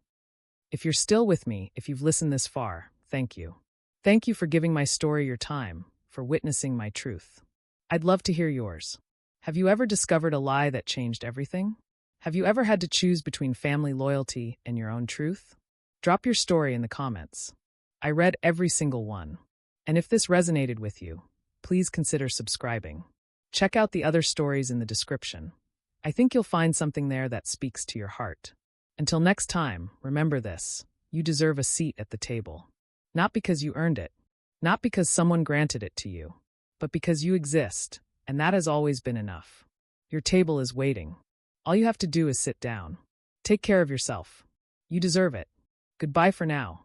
If you're still with me, if you've listened this far, thank you. Thank you for giving my story your time, for witnessing my truth. I'd love to hear yours. Have you ever discovered a lie that changed everything? Have you ever had to choose between family loyalty and your own truth? Drop your story in the comments. I read every single one. And if this resonated with you, please consider subscribing. Check out the other stories in the description. I think you'll find something there that speaks to your heart. Until next time, remember this: you deserve a seat at the table. Not because you earned it, not because someone granted it to you, but because you exist, and that has always been enough. Your table is waiting. All you have to do is sit down. Take care of yourself. You deserve it. Goodbye for now.